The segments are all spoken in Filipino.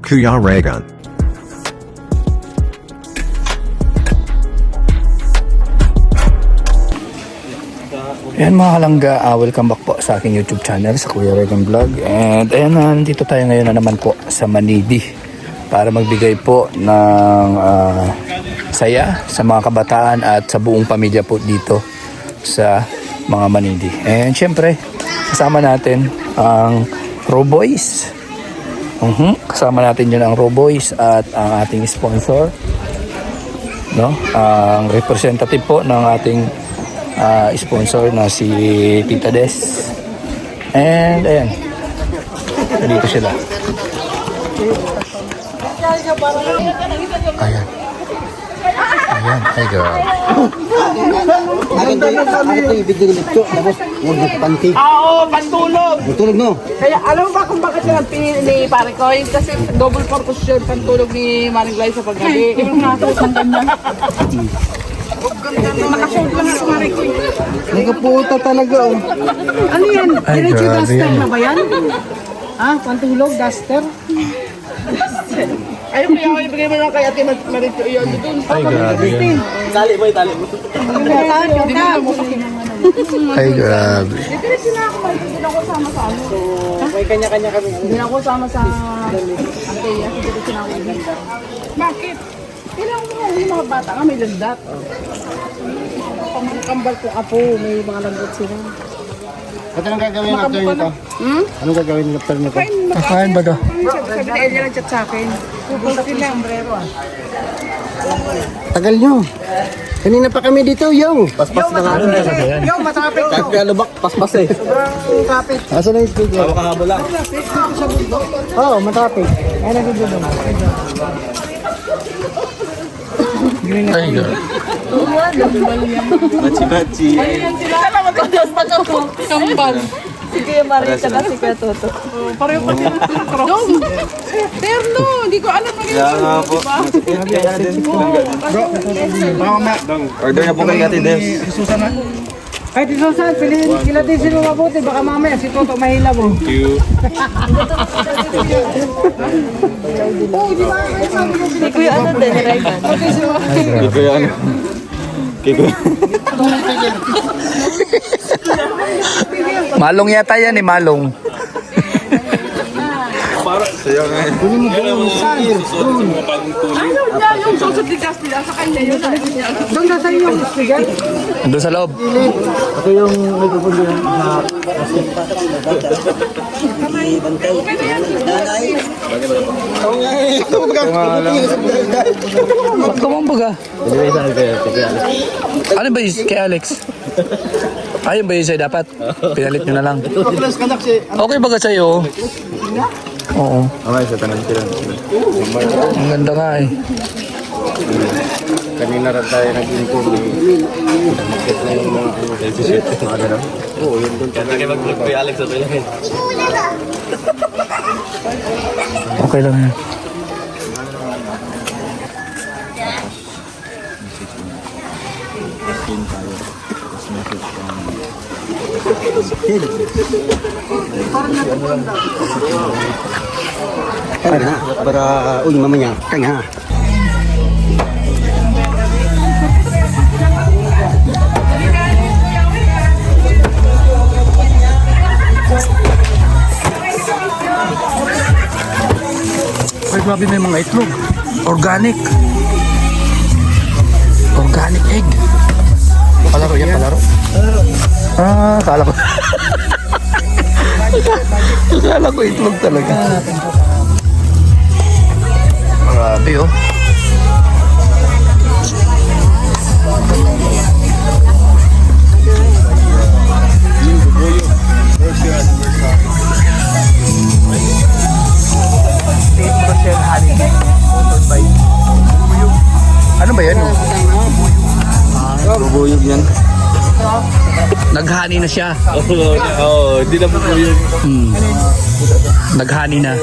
Kuya Regan. Ayan mga kalangga, welcome back po sa aking YouTube channel, sa Kuya Regan Vlog. And ayan, nandito tayo ngayon na naman po sa Manidi para magbigay po ng saya sa mga kabataan at sa buong pamilya po dito sa mga Manidi. And syempre, kasama natin ang Raw Boys. Kasama natin yun ang Raw Boys at ang ating sponsor, no? Ang representative po ng ating sponsor na si Tita Des. And ayan, dito sila. Ayan. Ayan, ay girl. Ako ibig ng lipso, tapos huwag nagpanti. Oo, pantulog. Matulog no? Kaya alam mo ba kung bakit siya pinili ni Pare Koy? Kasi double purpose yun, pantulog ni Maring Glay sa paggabi. Ibang nakasuot ng ganyan. Nakasuot lang ako Maring Koy. Nagkaputa talaga oh. Ano yan? Ay, Diretso grabe duster yan. na ba yan? Pantulog, duster? Ayun kaya ako ibigay mo lang kay Ate Marito yun. Ay, grabe yan. Tali mo, tali mo. Hindi mo mo pakinang ano. Ay, grabe. Diretso na ako, hindi na ako sama sa ano. May kanya-kanya kami. Hindi na ako sama sa ate. Diretso na ako. Bakit? Kailangan mo yung mga bata nga may landat. Pangkambal ko apo, may mga landat sila. At anong gagawin after nito? Anong gagawin after nito? Kakain ba to? Sabi na Elia nag-chat sa akin. Pupunta sila ang sombrero Tagal nyo. Kanina pa kami dito, yo. Paspas na nga. Yo, matapit Kahit kaya lubak, paspas eh. Sobrang kapit. Asa na yung speaker? Hawak ka habol lang. Oo, matapit. Ay, nagdudulo. Ay, girl. Bachi-bachi. Salamat ko Diyos na ko. Kambal. Si Kuya Marita na si Kuya Toto. Pareho pa sila ng crocs. Terno, hindi ko alam na Kaya nga po. Order na po kay Ate Des. Kahit di Susan, sila din sila mabuti. Baka mamaya si Toto mahila mo. Thank you. Si Kuya ano din, Regan. Kay Kuya ano? Kay Kuya. Malong yata yan eh, malong. Saya nga yun. Yung susod ni Justin, sa kanya yun. Doon na sa iyo yung speaker. Doon sa loob. Ito yung nagpupundo na Kamang baga. Ano ba yung kay Alex? Ayun ba yung sa'yo dapat? Pinalit nyo na lang. Okay baga sa'yo? Oo. Okay, sa tanan sila. Ang ganda nga eh. Kanina rin tayo nag-inform eh. Market na yung mga ano. Selfie-shoot. Mga gano'n. Oo, yun doon. Kaya nakipag-vlog ko yung Alex sa tayo. Okay lang yan. kanya. Para, uy, mamanya, kanya. Ay, grabe may mga itlog. Organic. Organic egg. Palaro yan, palaro. Kala ko. Kala ko itlog talaga. Grabe oh. Ano ba yan? Bubuyog yan. Naghani na siya. Oo, hindi na bubuyog. Naghani na.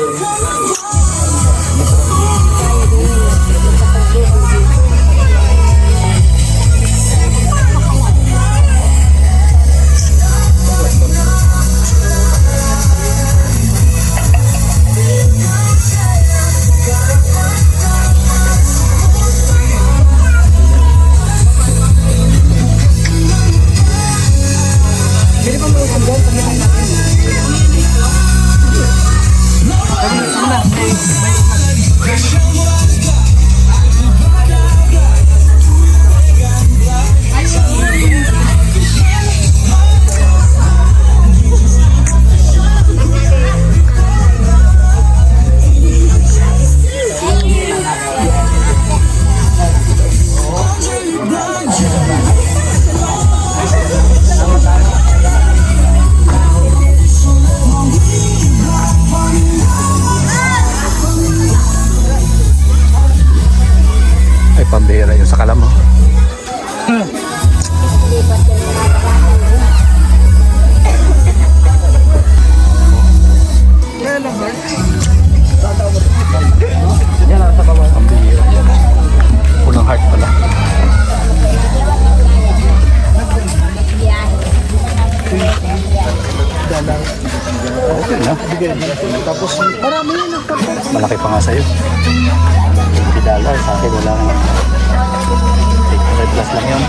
sa kalam mo. Ang bihira. Punang heart pala. Okay na. Tapos marami yun. Malaki pa nga sa'yo. $50 sa akin wala nga. 800 plus lang yun.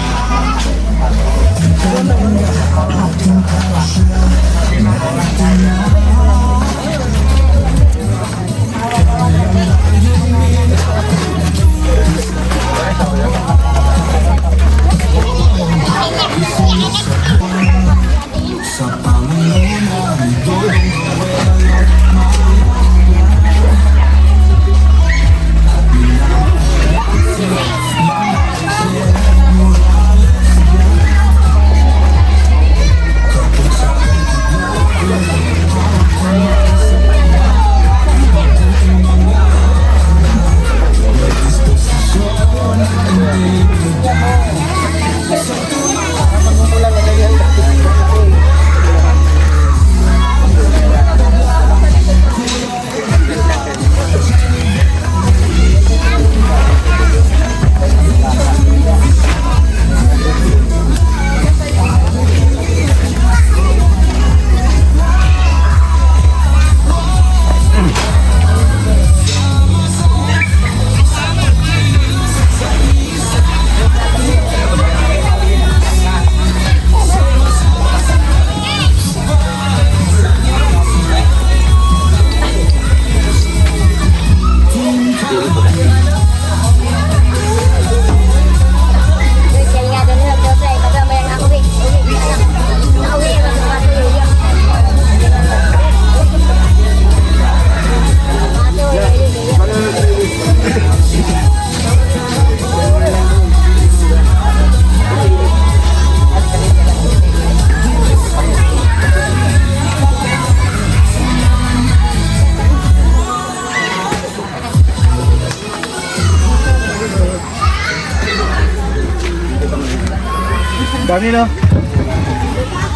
Dami no?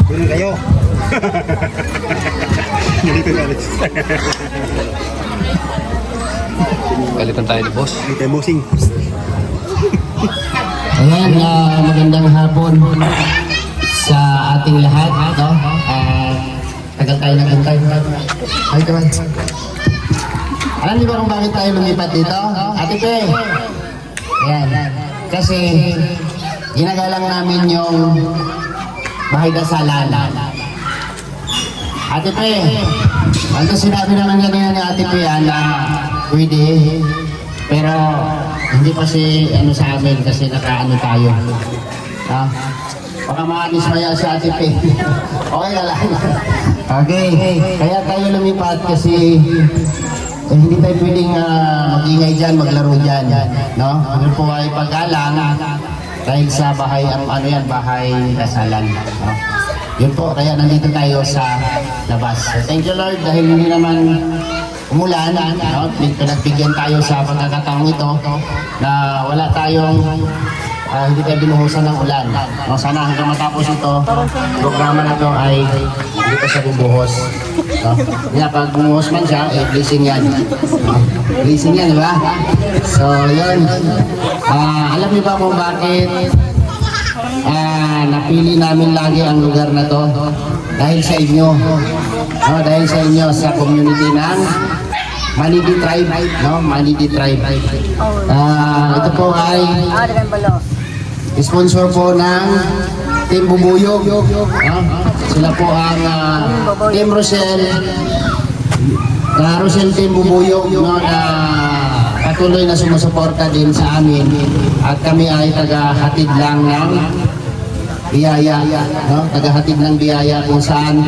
Kunin kayo. Dito na Alex. Balikan tayo ni boss. Dito tayo bossing. Ayan, magandang hapon sa ating lahat, no? Tagal tayo nagantay. Hi, kawan. Alam niyo ba kung bakit tayo lumipat dito? Ate Pe. Ayan. Kasi ginagalang namin yung bahay dasalan. Ate Pe, ano sinabi naman kanina ni Ate Pe na pwede, pero hindi pa si ano sa amin kasi nakaano tayo. Baka maalis maya si Ate Pe. Okay na lang. Okay, kaya tayo lumipat kasi hindi tayo pwedeng mag-ingay dyan, maglaro dyan. No? Ano po ay paggalang dahil sa bahay, ano yan, bahay dasalan. No? Yun po, kaya nandito tayo sa labas. So, thank you Lord dahil hindi naman umulan. No? Pinagbigyan tayo sa pagkakataong ito na wala tayong hindi tayo binuhusan ng ulan. No, sana hanggang matapos ito, programa na to ay hindi pa siya bubuhos. No? Kaya pag bumuhos man siya, blessing yan. No? Blessing yan, di ba? So, yun. Alam niyo ba kung bakit napili namin lagi ang lugar na to? Dahil sa inyo. No? Dahil sa inyo, sa community ng Manidi Tribe. No? Manidi Tribe. Ito po ay sponsor po ng Team Bubuyog. Sila po ang Team Rosel. Rosel Team Bubuyog, no, na patuloy na sumusuporta din sa amin. At kami ay tagahatid lang ng biyaya. No? Tagahatid ng biyaya kung saan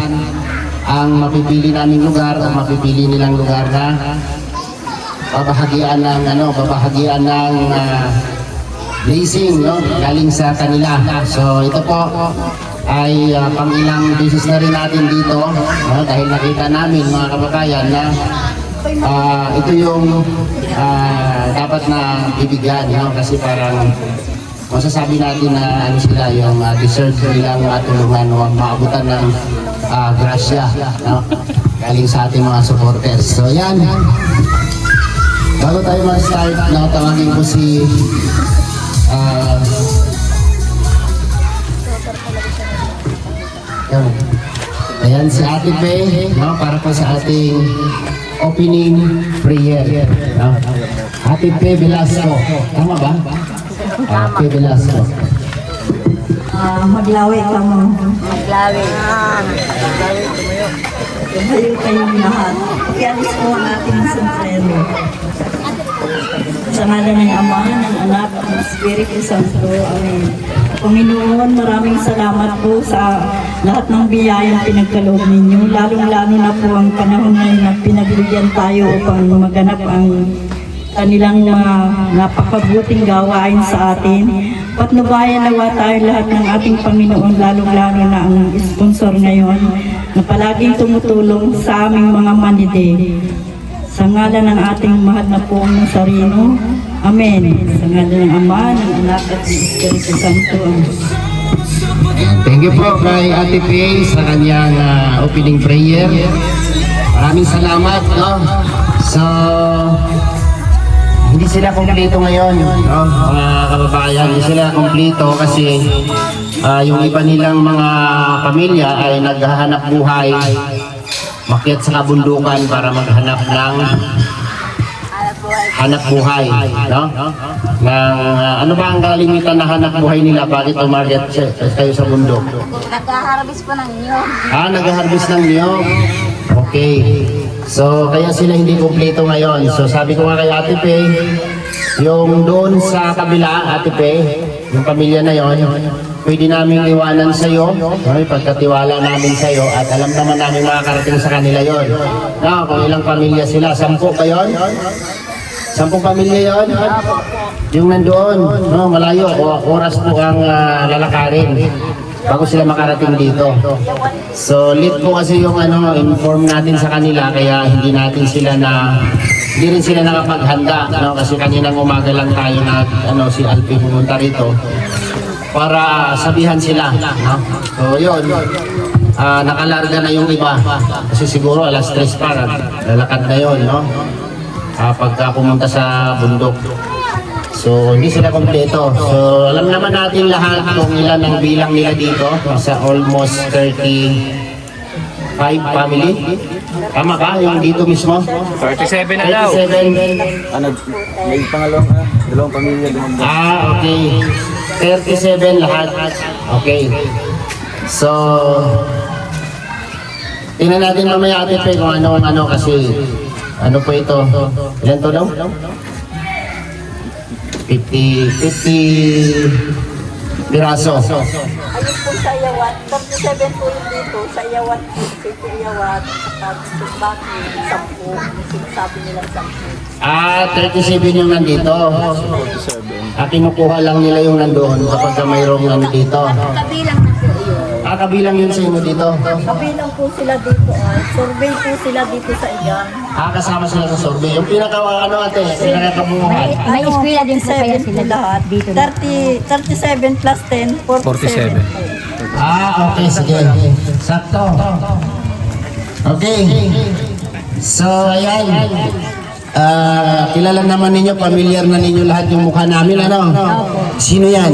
ang mapipili naming lugar o mapipili nilang lugar na babahagian ng blessing, no? Galing sa kanila. So ito po ay pang ilang beses na rin natin dito, no? Dahil nakita namin mga kababayan na ito yung dapat na ibigyan, no? Kasi parang masasabi natin na ano sila yung deserve nilang matulungan o maabutan ng grasya, no? Galing sa ating mga supporters. So yan, bago tayo mag-start, tawagin ko si ayan si Ate Pe, no? Para po sa ating opening prayer, no? Ate Pe Velasco, tama ba? Ate Velasco. Maglawi ka mo. Maglawi. Tumayo kayong lahat. Ialis po ang ating sombrero. Sa ngalan ng Ama, ng Anak, ng Espiritu Santo. Amen. Panginoon, maraming salamat po sa lahat ng biyayang pinagkaloob ninyo. Lalong-lalo na po ang panahon ngayon na pinagbigyan tayo upang maganap ang kanilang mga napakabuting gawain sa atin. Patnubayan nawa tayo lahat ng ating Panginoon, lalong-lalo na ang sponsor ngayon na palaging tumutulong sa aming mga manide. Sa ngalan ng ating mahal na poong Nazareno, Amen. Sa ngalan ng Ama, ng Anak at ng Espiritu Santo. Thank you po kay Ate Pe sa kanyang opening prayer. Maraming salamat, no? So, hindi sila kumpleto ngayon, no? Mga kababayan, hindi sila kumpleto kasi yung iba nilang mga pamilya ay naghahanap buhay, makyat sa kabundukan para maghanap ng hanap buhay, no? Ano ba ang kalimitan na hanap buhay nila? Bakit umakyat kayo sa bundok? Nagkaharabis po ng niyog. Nag-harvest ng niyog. Okay. So, kaya sila hindi kumpleto ngayon. So, sabi ko nga kay Ate Pe, yung doon sa kabila, Ate Pe, yung pamilya na yon, pwede namin iwanan sa iyo, pagkatiwala namin sa iyo, at alam naman namin makakarating sa kanila yon. No, kung ilang pamilya sila, 10 ba yun? 10 pamilya yon? Yung nandoon, no, malayo, oras po ang lalakarin bago sila makarating dito. So, late po kasi yung inform natin sa kanila, kaya hindi rin sila nakapaghanda, no? Kasi kaninang umaga lang tayo na si Alfie pumunta rito para sabihan sila, no? So, yun. Nakalarga na yung iba kasi siguro alas 3 pa, lalakad na yun, no? Pagka pumunta sa bundok. So, hindi sila kompleto. So, alam naman natin lahat kung ilan ang bilang nila dito sa almost 35 family. Tama ba? Yung dito mismo? 37 na daw. 37. May dalawang pamilya doon. Okay. 37 lahat. Okay. So, tingnan natin mamaya Ate Pe kung ano kasi ano po ito? Ilan to daw? 50 piraso. Ayun po sa Iyawat. 37 po yung dito. Sa Iyawat, sa Iyawat, sa Baki, 10. Sinasabi nilang 10. 37 yung nandito. Kinukuha lang nila yung nandoon kapag mayroong nandito. Kabilang na po yun. Kabilang yun sa inyo dito. Kabilang po sila dito. Survey po sila dito sa Iyan. Kasama sila sa survey. Yung ate, pinakakabuhan. May eskwela din po kaya sila lahat. dito na. 37 plus 10, 47. Okay, sige. Sakto. Okay. So, ayan. Kilala naman ninyo, familiar na ninyo lahat yung mukha namin, ano? Sino yan?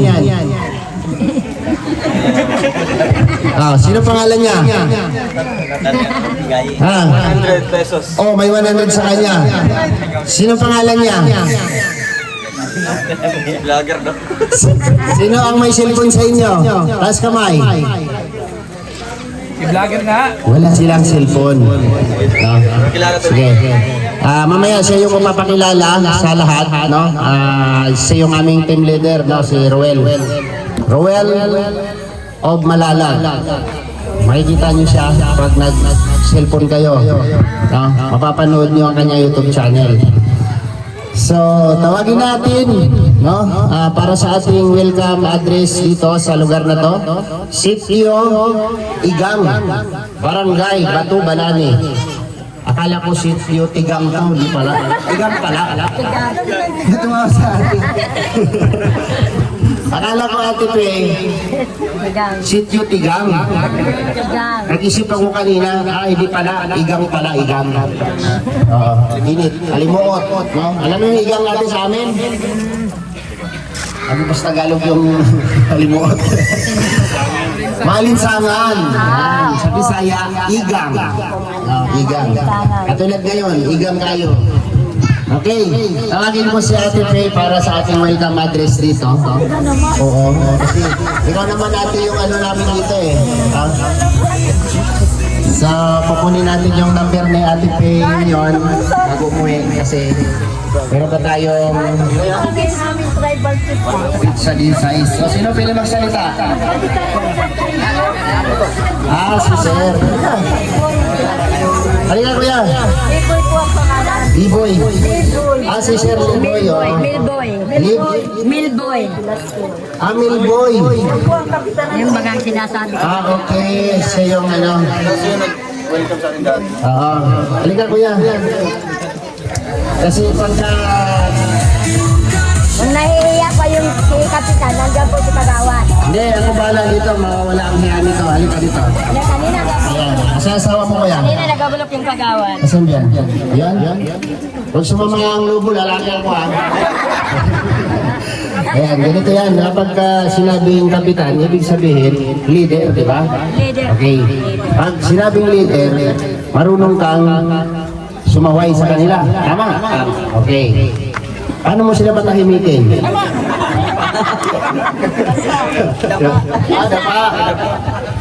Sino pangalan niya? 100 pesos. Oh, may 100 sa kanya. Sino pangalan niya? Vlogger no? Sino ang may cellphone sa inyo? Taas kamay. I-vlogger nga. Wala silang cellphone. Sige. Mamaya siya yung mapapakilala sa lahat, no? Siya yung aming team leader, no? Si Roel. Roel of Malalag. Makikita niyo siya pag nag-cellphone kayo, no? Mapapanood niyo ang kanya YouTube channel. So, tawagin natin, no? Para sa ating welcome address dito sa lugar na to. Sitio Igang, Barangay Batu Balani. Akala ko si Tio Tigang to, di pala. Tigang pala. Ito mga sa atin. Akala ko Ate Pe, si Tio Tigang. Nag-isip ako kanina, hindi pala, igang pala, igang. Oo, init, alimuot, no? Alam mo yung igang natin sa amin? Ano basta Tagalog yung alimuot? Malinsangan. Sa Bisaya, igang. Igang. Katulad ngayon, igang kayo. Okay, tawagin ko si Ate Faye para sa ating welcome address dito. Oo, kasi ikaw naman natin yung ano namin dito eh. So, pupunin natin yung number ni Ate Faye ngayon bago umuwi kasi meron pa tayong pizza din size. So, sino pwede magsalita? Si Sir. Halika kuya. Liboy po ang pangalan. B-boy. Si Sir Milboy. Milboy. Milboy. Milboy. Yung bagang sinasabi. Okay. Siya yung ano. Welcome sa akin dati. Halika kuya. Kasi pagka... Kung nahihiya pa yung si Kapitan, nandiyan po si Kagawad. Hindi, ako bahala dito. Mawawala ang hiya nito. Halika dito. Kanina Ayan. Kasi asawa mo kuya. nagabulok yung Kagawad. Asan yan? Yan? Huwag sumama ang lubo, lalaki ako ha. Ayan, ganito yan. Kapag sinabing kapitan, ibig sabihin, leader, di ba? Leader. Okay. Pag sinabing leader, marunong kang sumaway sa kanila. Tama? Okay. Paano mo sila patahimikin?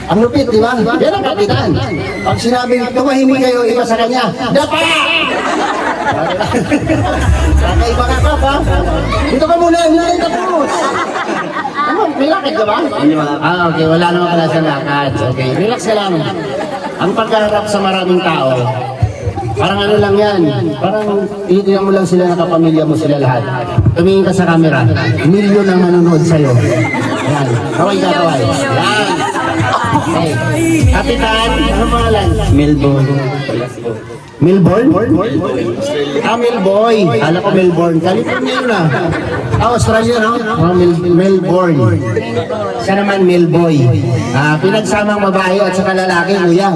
Ang lupit, di ba? Yan ang kapitan. Pag sinabing tumahimik kayo, iba sa kanya, dapa! Kakaiba ka pa. Dito ka muna, hindi tayo tapos. Ano, may lakad ka ba? Okay, wala naman pala sa lakad. Okay, relax ka lang. Ang pagkaharap sa maraming tao, parang ano lang yan, parang tinitingnan mo lang sila, nakapamilya mo sila lahat. Tumingin ka sa camera, milyon ang manonood sa'yo. Yan, kaway ka, kaway. Yan. Okay. Kapitan, ano pangalan? Melbourne. Melbourne? Melboy. Kala ko Melbourne. California yun ah. Australia, no? Melbourne. Siya naman Melboy. Pinagsamang babae at saka lalaki, kuya.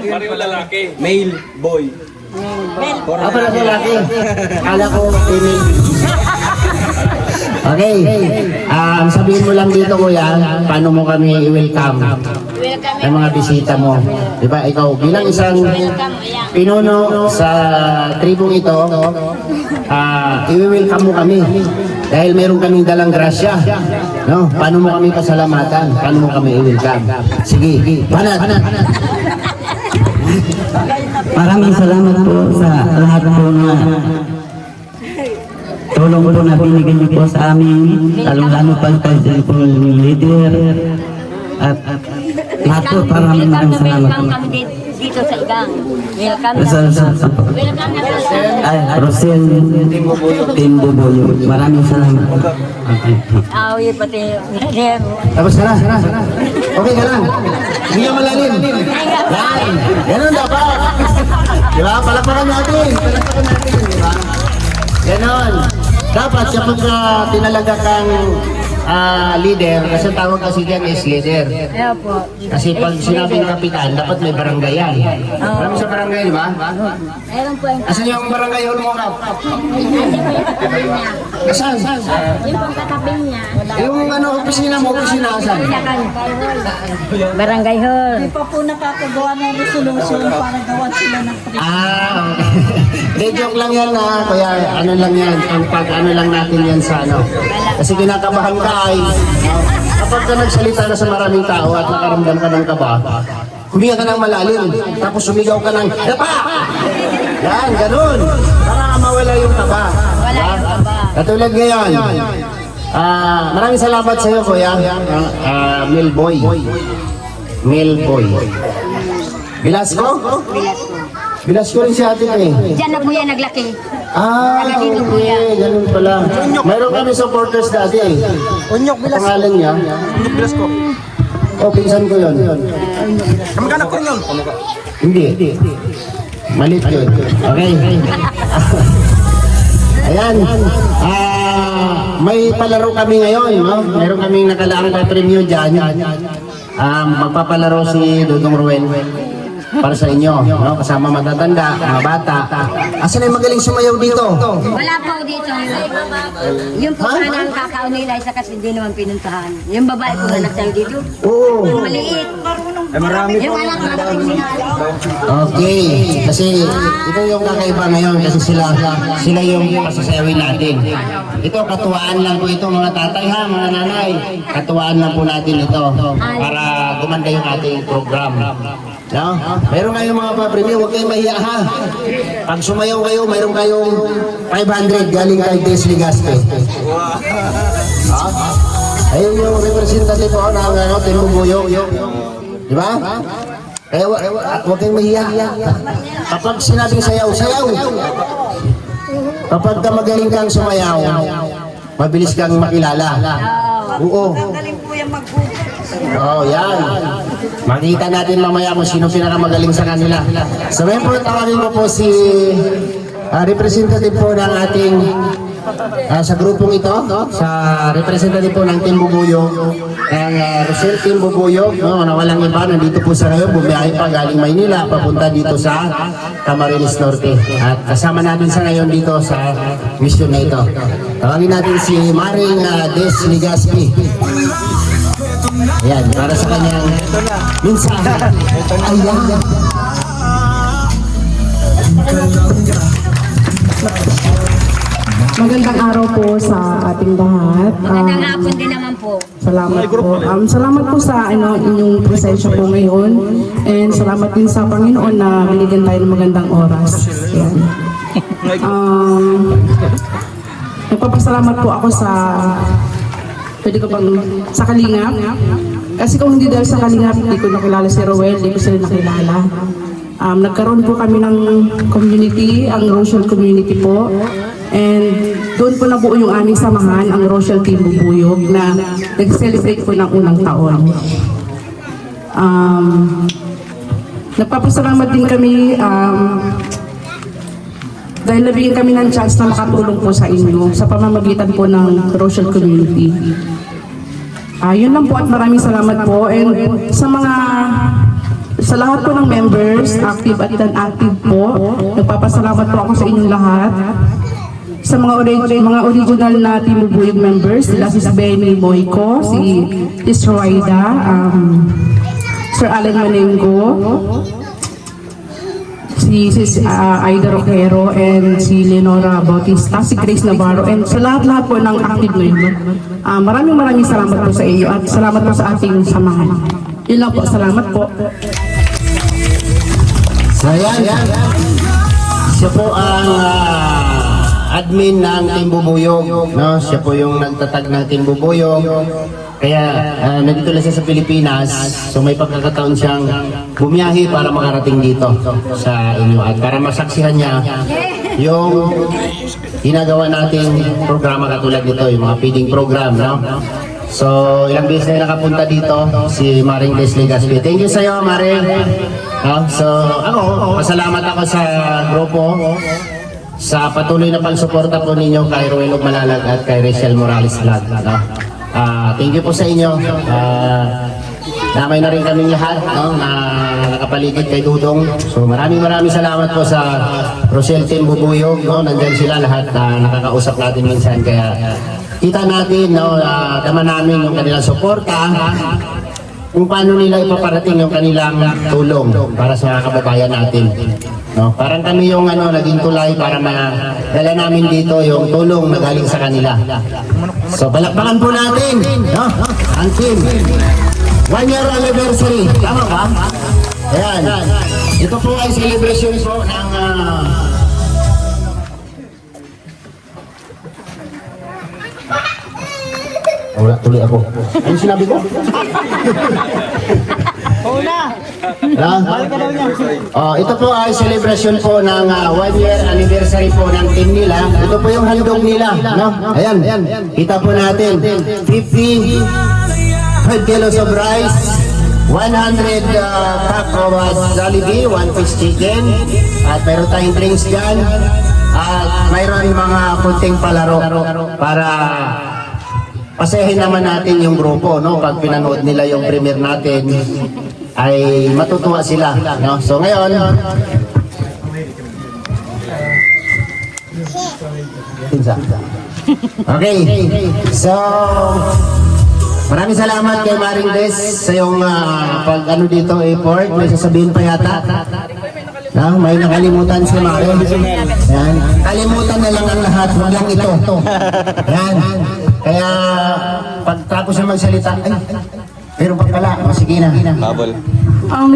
Pareho lalaki. Male boy. Pala lalaki. Kala ko female. Okay. Sabihin mo lang dito, kuya, paano mo kami i-welcome ng mga bisita mo. Diba, ikaw bilang isang pinuno sa tribong ito, i-welcome mo kami dahil meron kaming dalang grasya. No? Paano mo kami pasalamatan? Paano mo kami i-welcome? Sige, banat. Maraming salamat po sa lahat po na tulong po na binigyan niyo po sa amin, lalong-lalo pa po yung leader at lahat po, maraming salamat po. Dito sa Igang. Welcome Welcome na. Rosel Timbubuyo, maraming salamat po. Awi pati. Tapos ka na. Okay ka lang. Hindi ka malalim. Yan. Ganun dapat. Diba? Palakpakan natin. Diba? Ganon. Dapat kapag tinalaga kang leader, kasi tawag kasi dyan is leader. Kaya po. Kasi pag sinabing kapitan, dapat may barangay yan. Alam mo sa barangay, di ba? Meron po yung Asan yung barangay hall mo, Kap? Asan? yung pong katabi niya. Yung opisina mo, opisina asan? Barangay Hall. Hindi pa po nakakagawa ng resolution para gawan sila ng free. Okay. Hindi, joke lang yan na, kuya, ano lang yan, pag ano lang natin yan sa ano. Kasi kinakabahan ka ay, kapag ka nagsalita na sa maraming tao at nakaramdam ka ng kaba, huminga ka ng malalim, tapos sumigaw ka ng, dapa! Yan, ganun. Para mawala yung kaba. Wala yung kaba. Katulad ngayon, maraming salamat sa iyo, kuya, Melboy. Velasco? Velasco rin si ate eh. Diyan na po yan naglaki. Okay, ganun pala. Mayroon kami supporters dati eh. Unyok bilas. Pangalan niya? Unyok bilas ko. Oh, pinsan ko yun. Kamag-anak ko rin yun. Hindi. Malit yun. Okay. Ayan. May palaro kami ngayon, no? Meron kaming nakalaang pa-preview dyan. Magpapalaro si Dudong Ruel para sa inyo, no? Kasama matatanda, mga bata. Asan ay magaling sumayaw dito? Wala po dito. Yung po sana ang kakao nila isa kasi hindi naman pinuntahan. Yung babae po anak tayo dito. Oo. Yung maliit. Yung anak natin sinalo. Okay. Kasi ito yung kakaiba ngayon kasi sila yung pasasayawin natin. Ito, katuwaan lang po ito mga tatay ha, mga nanay. Katuwaan lang po natin ito para gumanda yung ating program. No? Meron kayong mga pa-preview, huwag kayong mahiya ha. Pag sumayaw kayo, mayroon kayong 500 galing kay Des Ligaspe. Ha? Ayun yung representative po ng Team Bubuyog. Di ba? Kaya huwag kayong mahiya. Kapag sinabing sayaw, sayaw. Kapag ka magaling kang sumayaw, mabilis kang makilala. Oo. Oh, yan. Makita natin mamaya kung sino pinakamagaling sa kanila. So ngayon po, tawagin ko po si representative po ng ating sa grupong ito, no? Sa representative po ng Team Bubuyog, ang Rosel Team Bubuyog, no? Na walang iba, nandito po sa ngayon, bumiyahe pa galing Maynila, papunta dito sa Camarines Norte. At kasama natin sa ngayon dito sa mission na ito. Tawagin natin si Maring Des Ligaspi. Ayan, para sa kanyang mensahe. Ayan. Magandang araw po sa ating lahat. Magandang hapon din naman po. Salamat po. Salamat po sa inyong presensya po ngayon. And salamat din sa Panginoon na binigyan tayo ng magandang oras. Ayan. Nagpapasalamat po ako sa sa Kalingap. Kasi kung hindi dahil sa Kalingap, hindi ko nakilala si Roel, hindi ko sila nakilala. Nagkaroon po kami ng community, ang Rochelle community po. And doon po nabuo yung aming samahan, ang Rochelle Team Bubuyog, na nag-celebrate po ng unang taon. Nagpapasalamat din kami dahil nabigyan kami ng chance na makatulong po sa inyo sa pamamagitan po ng Rochelle community. Yun lang po at maraming salamat po. And sa lahat po ng members, active at non-active po, nagpapasalamat po ako sa inyong lahat. Sa mga original na Team Bubuyog members, sila si Benny Moico, si Tis Roida, Sir Alan Manengo, si Aida Roquero, and si Leonora Bautista, si Grace Navarro, and sa lahat-lahat po ng active ngayon. Maraming salamat po sa inyo at salamat po sa ating samahan. Yun lang po, salamat po. So yan. Siya po ang admin ng Team Bubuyog, no? Siya po yung nagtatag ng Team Bubuyog. Kaya nandito lang siya sa Pilipinas, so may pagkakataon siyang bumiyahe para makarating dito sa inyo at para masaksihan niya yung ginagawa nating programa katulad nito, yung mga feeding program, no? So ilang beses na nakapunta dito si Maring Des Ligaspi. Thank you sa iyo, Maring. No? So ako, pasalamat ako sa grupo sa patuloy na pagsuporta po ninyo kay Roel Malalag at kay Rachel Morales Vlog. No? Thank you po sa inyo. Damay na rin kaming lahat, no, na nakapaligid kay Dudong. So maraming salamat po sa Rochelle Team Bubuyog. No? Nandyan sila lahat na nakakausap natin minsan. Kaya kita natin, no, tama namin yung kanilang suporta, kung paano nila ipaparating yung kanilang tulong para sa kababayan natin. No? Parang kami yung naging tulay para madala namin dito yung tulong na galing sa kanila. So palakpakan po natin, no? Ang team. 1 year anniversary. Tama ba? Ayan. Ito po ay celebration po ng wala, tuloy ako. Ano sinabi ko? Ito po ay celebration po ng 1 year anniversary po ng team nila. Ito po yung handog nila, no? Ayan. Kita po natin 55 kilos of rice, pack of Jollibee, 1 piece chicken, at mayroon tayong drinks dyan, at mayroon mga kunting palaro para pasayahin naman natin yung grupo, no? Pag pinanood nila yung premiere natin, ay matutuwa sila, no? So ngayon, okay, so maraming salamat kay Maring Des sa yung pag ano dito effort. May sasabihin pa yata. May nakalimutan si Maring. Yan. Kalimutan na lang ang lahat, wag lang ito. Yan. Kaya pagtapos na magsalita, ay, pero pa pala, sige na. Bubble.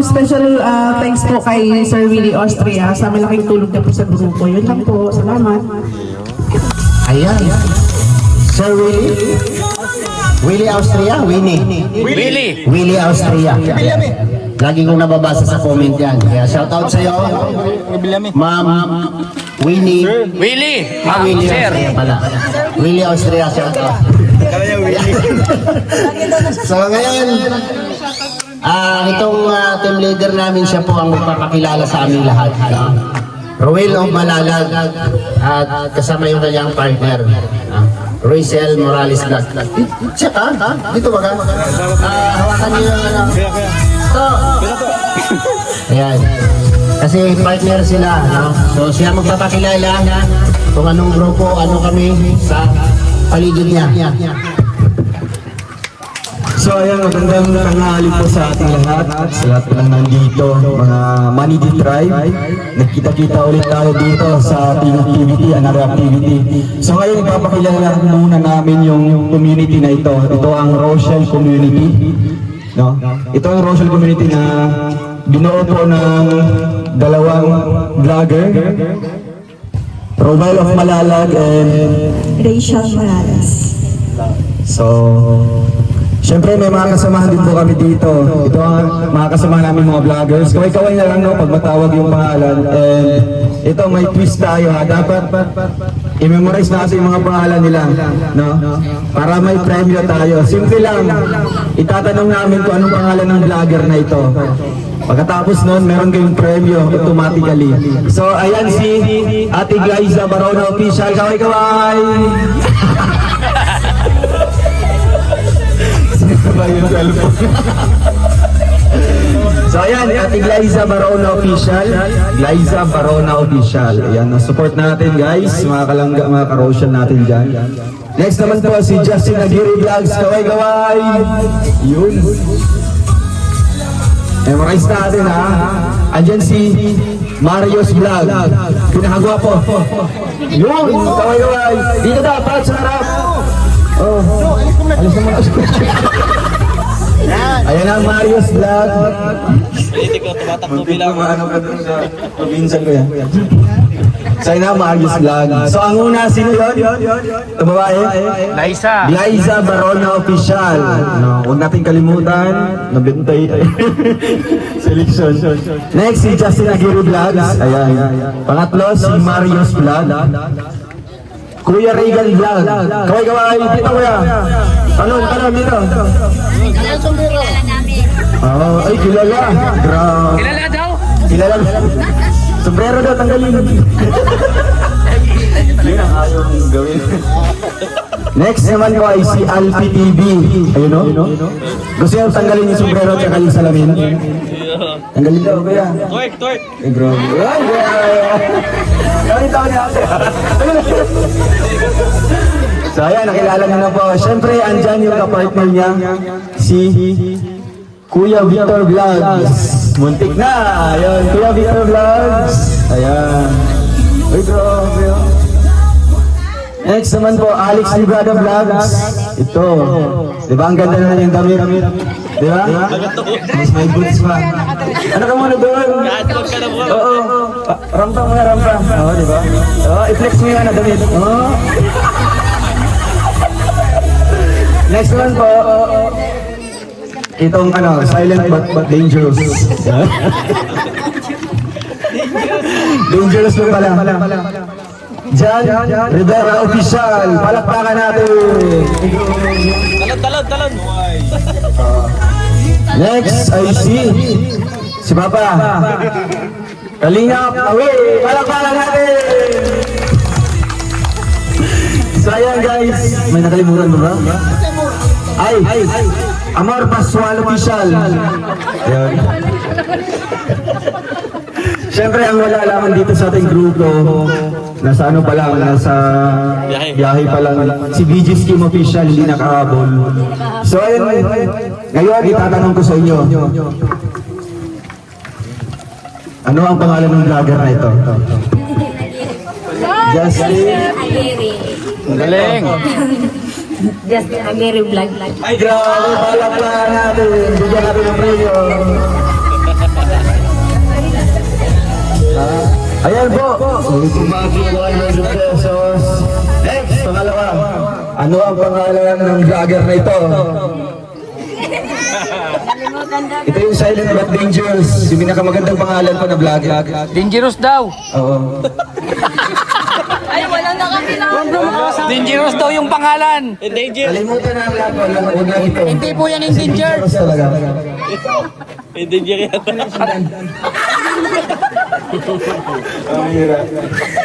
Special thanks po kay Sir Willie Austria sa malaking tulong niya po sa grupo. Yun lang po. Salamat. Ayan. Sir Willie Austria? Willie Austria. Lagi kong nababasa sa comment yan. Kaya shoutout sa'yo, Ma'am Winnie. Willie Austria pala. Willie Austria, shoutout. So ngayon, itong team leader namin, siya po ang magpapakilala sa aming lahat. Roel of Malalag at kasama yung kanyang partner. Roisel Morales Vlog. Siya ka? Dito ba ka? Hawakan niyo yung ano. Ito. Ayan. Kasi partner sila. No? So siya magpapakilala kung anong grupo, ano kami sa paligid niya. So ayan, magandang tanghali po sa ating lahat, sa lahat ng nandito, mga Manidi Tribe. Nagkita-kita ulit tayo dito sa ating activity, another activity. So ngayon, ipapakilala muna namin yung community na ito. Ito ang Rochelle Community. No? Ito ang Rochelle Community na binuo po ng dalawang vlogger, Roel of Malalag and Rachel Morales. so, siyempre may mga kasamahan din po kami dito. Ito ang mga kasamahan namin mga vloggers. Kaway-kaway na lang no, pag matawag yung pangalan. And ito may twist tayo ha. Dapat i-memorize natin yung mga pangalan nila. No? Para may premyo tayo. Simple lang. Itatanong namin kung anong pangalan ng vlogger na ito. Pagkatapos nun, meron kayong premyo automatically. So ayan si Ate Glyza Barona Official. Kaway-kaway! So ayan, Ate Glyza Barona Official. Glyza Barona Official. Ayan, support natin guys, mga kalangga, mga ka-Rochelle natin dyan. Next naman po si Justin Aguirre Vlogs. Kaway-kaway! Yun. Memorize natin ha. Andyan si Mario's Vlog. Pinakagwapo. Yun, kaway-kaway. Dito dapat sa harap. Oh, alis naman ako. Ayan ang Mario's Vlog. Hindi ko tumatakbo bilang. Ano ka dun sa probinsya ko yan. So yun ang Mario's Vlog. So ang una, sino yun? Ito babae? Glyza Barona Official. No, huwag natin kalimutan. Nabintay. Selection. Next, si Justin Aguirre Vlogs. Ayan. Pangatlo, si Mario's Vlog. Kuya Regan Vlog. Kaway-kaway, dito kuya. Talon dito. Ay, kilala. Kilala daw? Kilala. Sombrero daw, tanggalin. Yun ang ayaw mong gawin. Next naman ko ay si Alfie TV. Ayun no? Gusto nyo tanggalin yung sombrero at saka yung salamin? Tanggalin daw, kuya. Twerk. Eh, grabe. Ay, gawin tao niya. So ayan, nakilala niyo na po. Siyempre, andyan yung kapartner niya, si Kuya Victor Vlogs. Muntik na! Ayun, Kuya Victor Vlogs. Ayan. Uy, grabe. Next naman po, Alex Librada Vlogs. Ito. Diba, ang ganda na yung damit? Diba? Mas may boots pa. Ano ka muna doon? Oo. Rampa mo na, rampa. Oo, diba? Oo, i-flex mo yung damit. Oo. Next one po, itong silent but dangerous. Dangerous po pala. Jan Rivera Official. Palakpakan natin. Talon. Next ay si Papa. Kalingap, away! Palakpakan natin! So ayan guys, may nakalimutan mo ba? Ay! Amor Pascual Official. Ayan. Siyempre ang wala lamang dito sa ating grupo, nasa ano pa lang, nasa biyahe pa lang, si BG Scheme Official, hindi nakahabol. So ayun, ngayon itatanong ko sa inyo, ano ang pangalan ng vlogger na ito? Justin Aguirre. Galing! Justin Aguirre vlog. Ay grabe, palakpakan natin! Bigyan natin ng premyo! Ayan po! Kumaki ko 100 pesos! Next, pangalawa! Ano ang pangalan ng vlogger na ito? Ito yung silent but dangerous. Yung pinakamagandang pangalan ko na vlog. Dangerous daw. Oo. Dangerous daw yung pangalan. Kalimutan na ang lahat. Huwag na ito. Hindi po yan endangered. Dangerous talaga.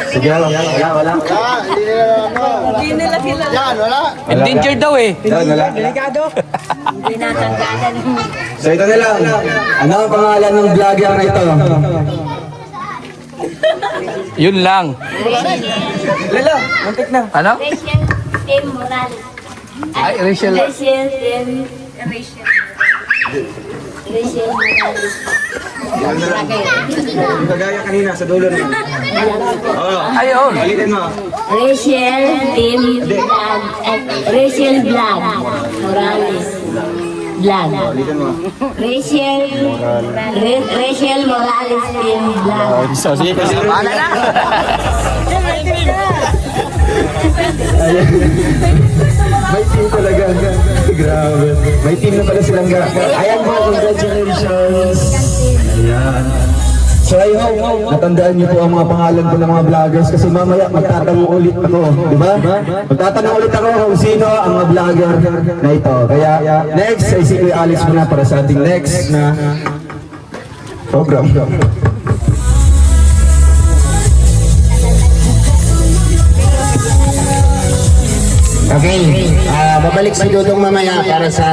Sige, wala. Hindi nila kilala. Endangered daw eh. Wala. Hindi natanggalan. So ito na lang. Ano ang pangalan ng vlogger na ito? Yun lang. Lala, mantik na. Ano? Rachel Tim Morales. Ay, Rachel. Rachel Tim. Rachel Morales. Kagaya kanina sa dulo na. Ayun. Ulitin mo. Rachel Tim Vlog. Rachel Vlog. Morales. Vlog. Rachel Morales Tim Vlog. So, sige kasi. May team talaga. Grabe. May team na pala silang ayan po, congratulations. Ayan. So I hope natandaan niyo po ang mga pangalan po ng mga vloggers kasi mamaya magtatanong ulit ako, di ba? Magtatanong ulit ako kung sino ang mga vlogger na ito. Kaya next ay si Kuya Alex muna para sa ating next na program. Okay, babalik si Dudong mamaya para sa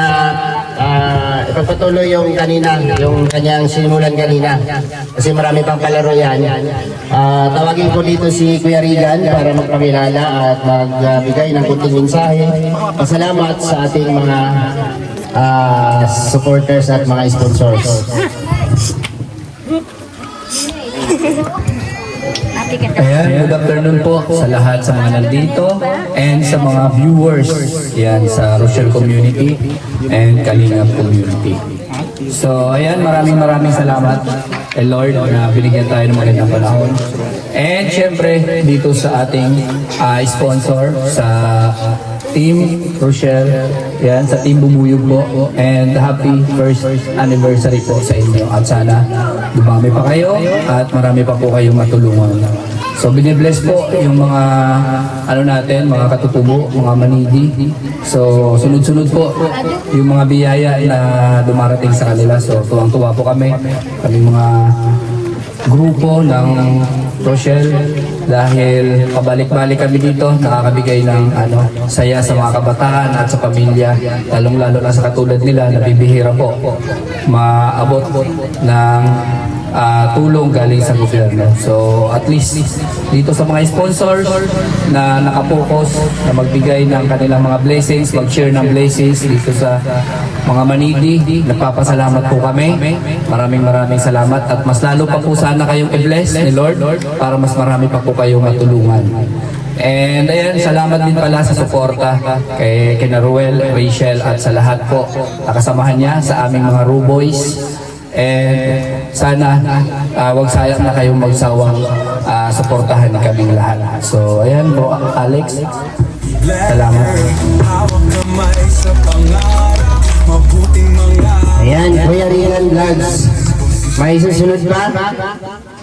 ipagpatuloy yung kanina, yung kanyang sinimulan kanina. Kasi marami pang palaro yan. Tawagin ko dito si Kuya Regan para magpakilala at magbigay ng kunting mensahe. Pasalamat sa ating mga supporters at mga sponsors. Ayan, good afternoon po sa lahat sa mga nandito and sa mga viewers yan sa Rochelle Community and Kalingap Community. So ayan, maraming salamat kay Lord na binigyan tayo ng magandang panahon. And syempre dito sa ating sponsor sa Team Rochelle, yan, sa Team Bumuyog po. And happy first anniversary po sa inyo. At sana dumami pa kayo at marami pa po kayong matulungan. So binibless po yung mga natin, mga katutubo, mga manidi. So sunod-sunod po yung mga biyaya na dumarating sa kanila. So tuwang-tuwa po kami mga grupo ng Rochelle dahil pabalik-balik kami dito, nakakabigay ng saya sa mga kabataan at sa pamilya, lalong-lalo na sa katulad nila na bibihira po maabot ng tulong galing sa gobyerno. So at least dito sa mga sponsors na nakapokus na magbigay ng kanilang mga blessings, mag-share ng blessings dito sa mga manidi, nagpapasalamat po kami. Maraming salamat at mas lalo pa po sana kayong i-bless ni Lord para mas marami pa po kayong matulungan. And ayan, salamat din pala sa suporta kay Ruel, Rachel at sa lahat po nakasamahan niya sa aming mga Ruboys. And sana wag sayang na kayong magsawang suportahan kaming lahat. So ayan po, Alex. Salamat. Ayan, Kuya Regan Vlogs. May susunod ba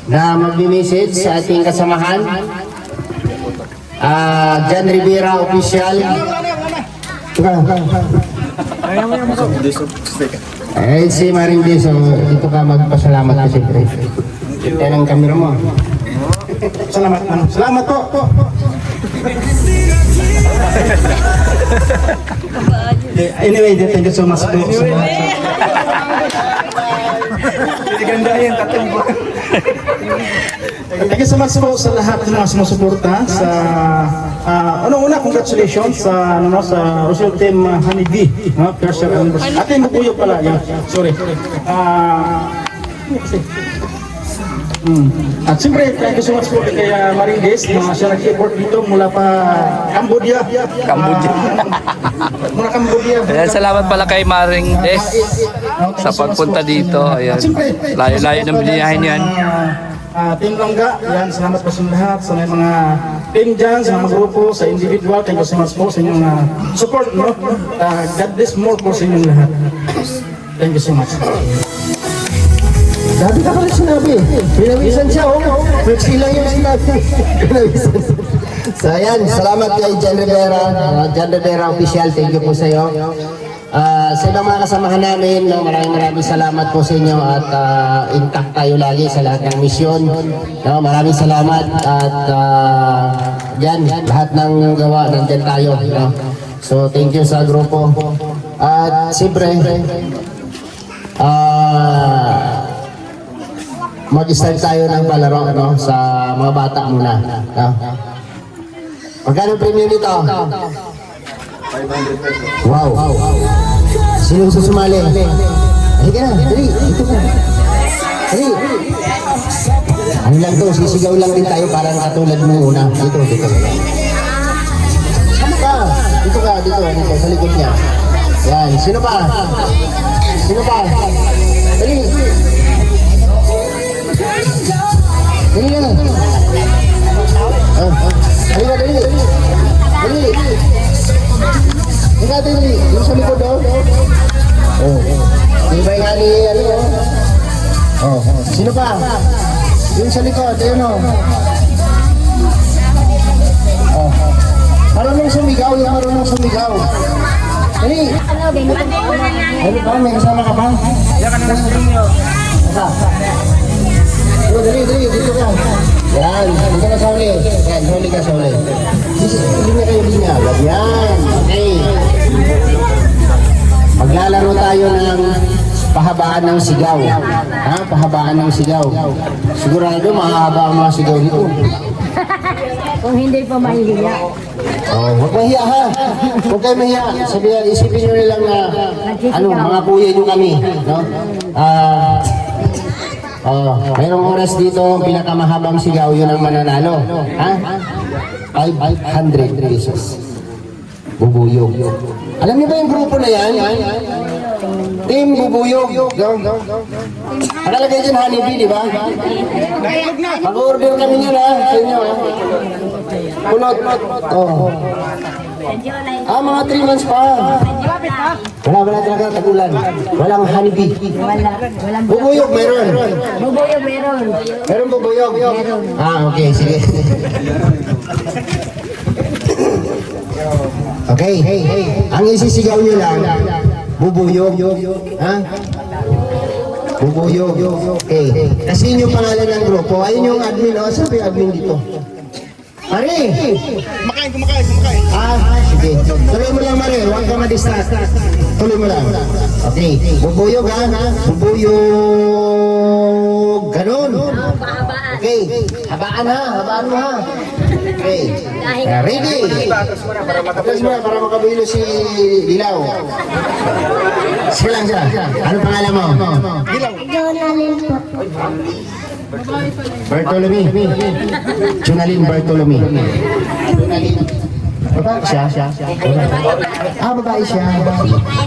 na mag-message sa ating kasamahan? John Rivera Official. Eh, si Marindi, so dito ka magpasalamat ka siyempre. Yan ang camera mo. Salamat, ma'am. Salamat po. Anyway, thank you so much po. Thank you so much po sa lahat ng mga sumusuporta sa una congratulations sa sa Rochelle Team Honeybee, no? First year anniversary. Ate Mukuyo pala, yan. Sorry. At siyempre, thank you so much po kay Marindes na siya nag-effort dito mula pa Cambodia. Mula Cambodia. Ayan, salamat pala kay Maring Des sa pagpunta dito. Ayan, layo-layo ng biniyahin yan. Team Langga, yan, salamat po sa lahat, sa mga team dyan, sa mga grupo, sa individual, thank you so much po sa inyong support, no? God bless more po sa inyong lahat. Thank you so much. Dati ka pala sinabi. Pinawisan siya, oh. Nagsilang yung sinabi. Pinawisan. So, ayan. Salamat kay Jan Rivera. Jan Rivera Official. Thank you po sa iyo. Sa ibang mga kasamahan namin, no, maraming salamat po sa inyo at intact tayo lagi sa lahat ng misyon. No, maraming salamat at yan, lahat ng gawa, nandyan tayo. No? So, thank you sa grupo. At siyempre, mag-start tayo ng palaro, no, sa mga bata muna. No? Magkano premium nito? 500 pesos. Wow. Sinong susumali? Halika na, dali, dito ka. Dali. Ano lang to, sisigaw lang din tayo parang katulad mo una. Dito. Sama ka. Dito, sa likod niya. Yan, sino pa? Dali. Dali na. Halika, dali. Ika, dali. Yung sa likod, oh. Di ba nga ni, sino pa? Yung sa likod, ayun, oh. Marunong sumigaw. Dali. Ano ba? May kasama ka ba? Dali, dito ka. Yan, dito ka sa uli. Yan, huli ka sa uli. Linya. Yan, okay. Maglalaro tayo ng pahabaan ng sigaw. Ha? Pahabaan ng sigaw. Sigurado mahaba ang mga sigaw dito. Kung hindi pa mahihiya. Huwag mahiya ha. Huwag kayo mahiya. Isipin nyo nilang na, mga kuya nyo kami. No? Mayroong oras dito, pinakamahabang sigaw, yun ang mananalo. Ha? 500 pesos. Bubuyog. Alam niyo ba yung grupo na yan? Team Bubuyog. Nakalagay dyan Honeybee, di ba? Mag-order kami nyo na sa inyo. Kulot. Mga 3 months pa. Wala talaga tagulan. Walang Honeybee. Bubuyog meron. Meron bubuyog. Okay, sige. Okay. Ang isisigaw nyo lang, bubuyog. Ha? Bubuyog. Okay. Kasi yung pangalan ng grupo, ayun yung admin. Saan yung admin dito? Mari! Kumakain. Sige. Tuloy mo lang, Mari. Huwag ka ma-distract. Tuloy mo lang. Okay. Bubuyog, ha? Bubuyog. Ganun. Okay. Habaan mo, ha? Okay. Ready? Atras mo para makabilo si Dilaw. Sila. Ano pangalan mo? Bartolome. Junalyn Bartolome. Babae siya. Babae siya.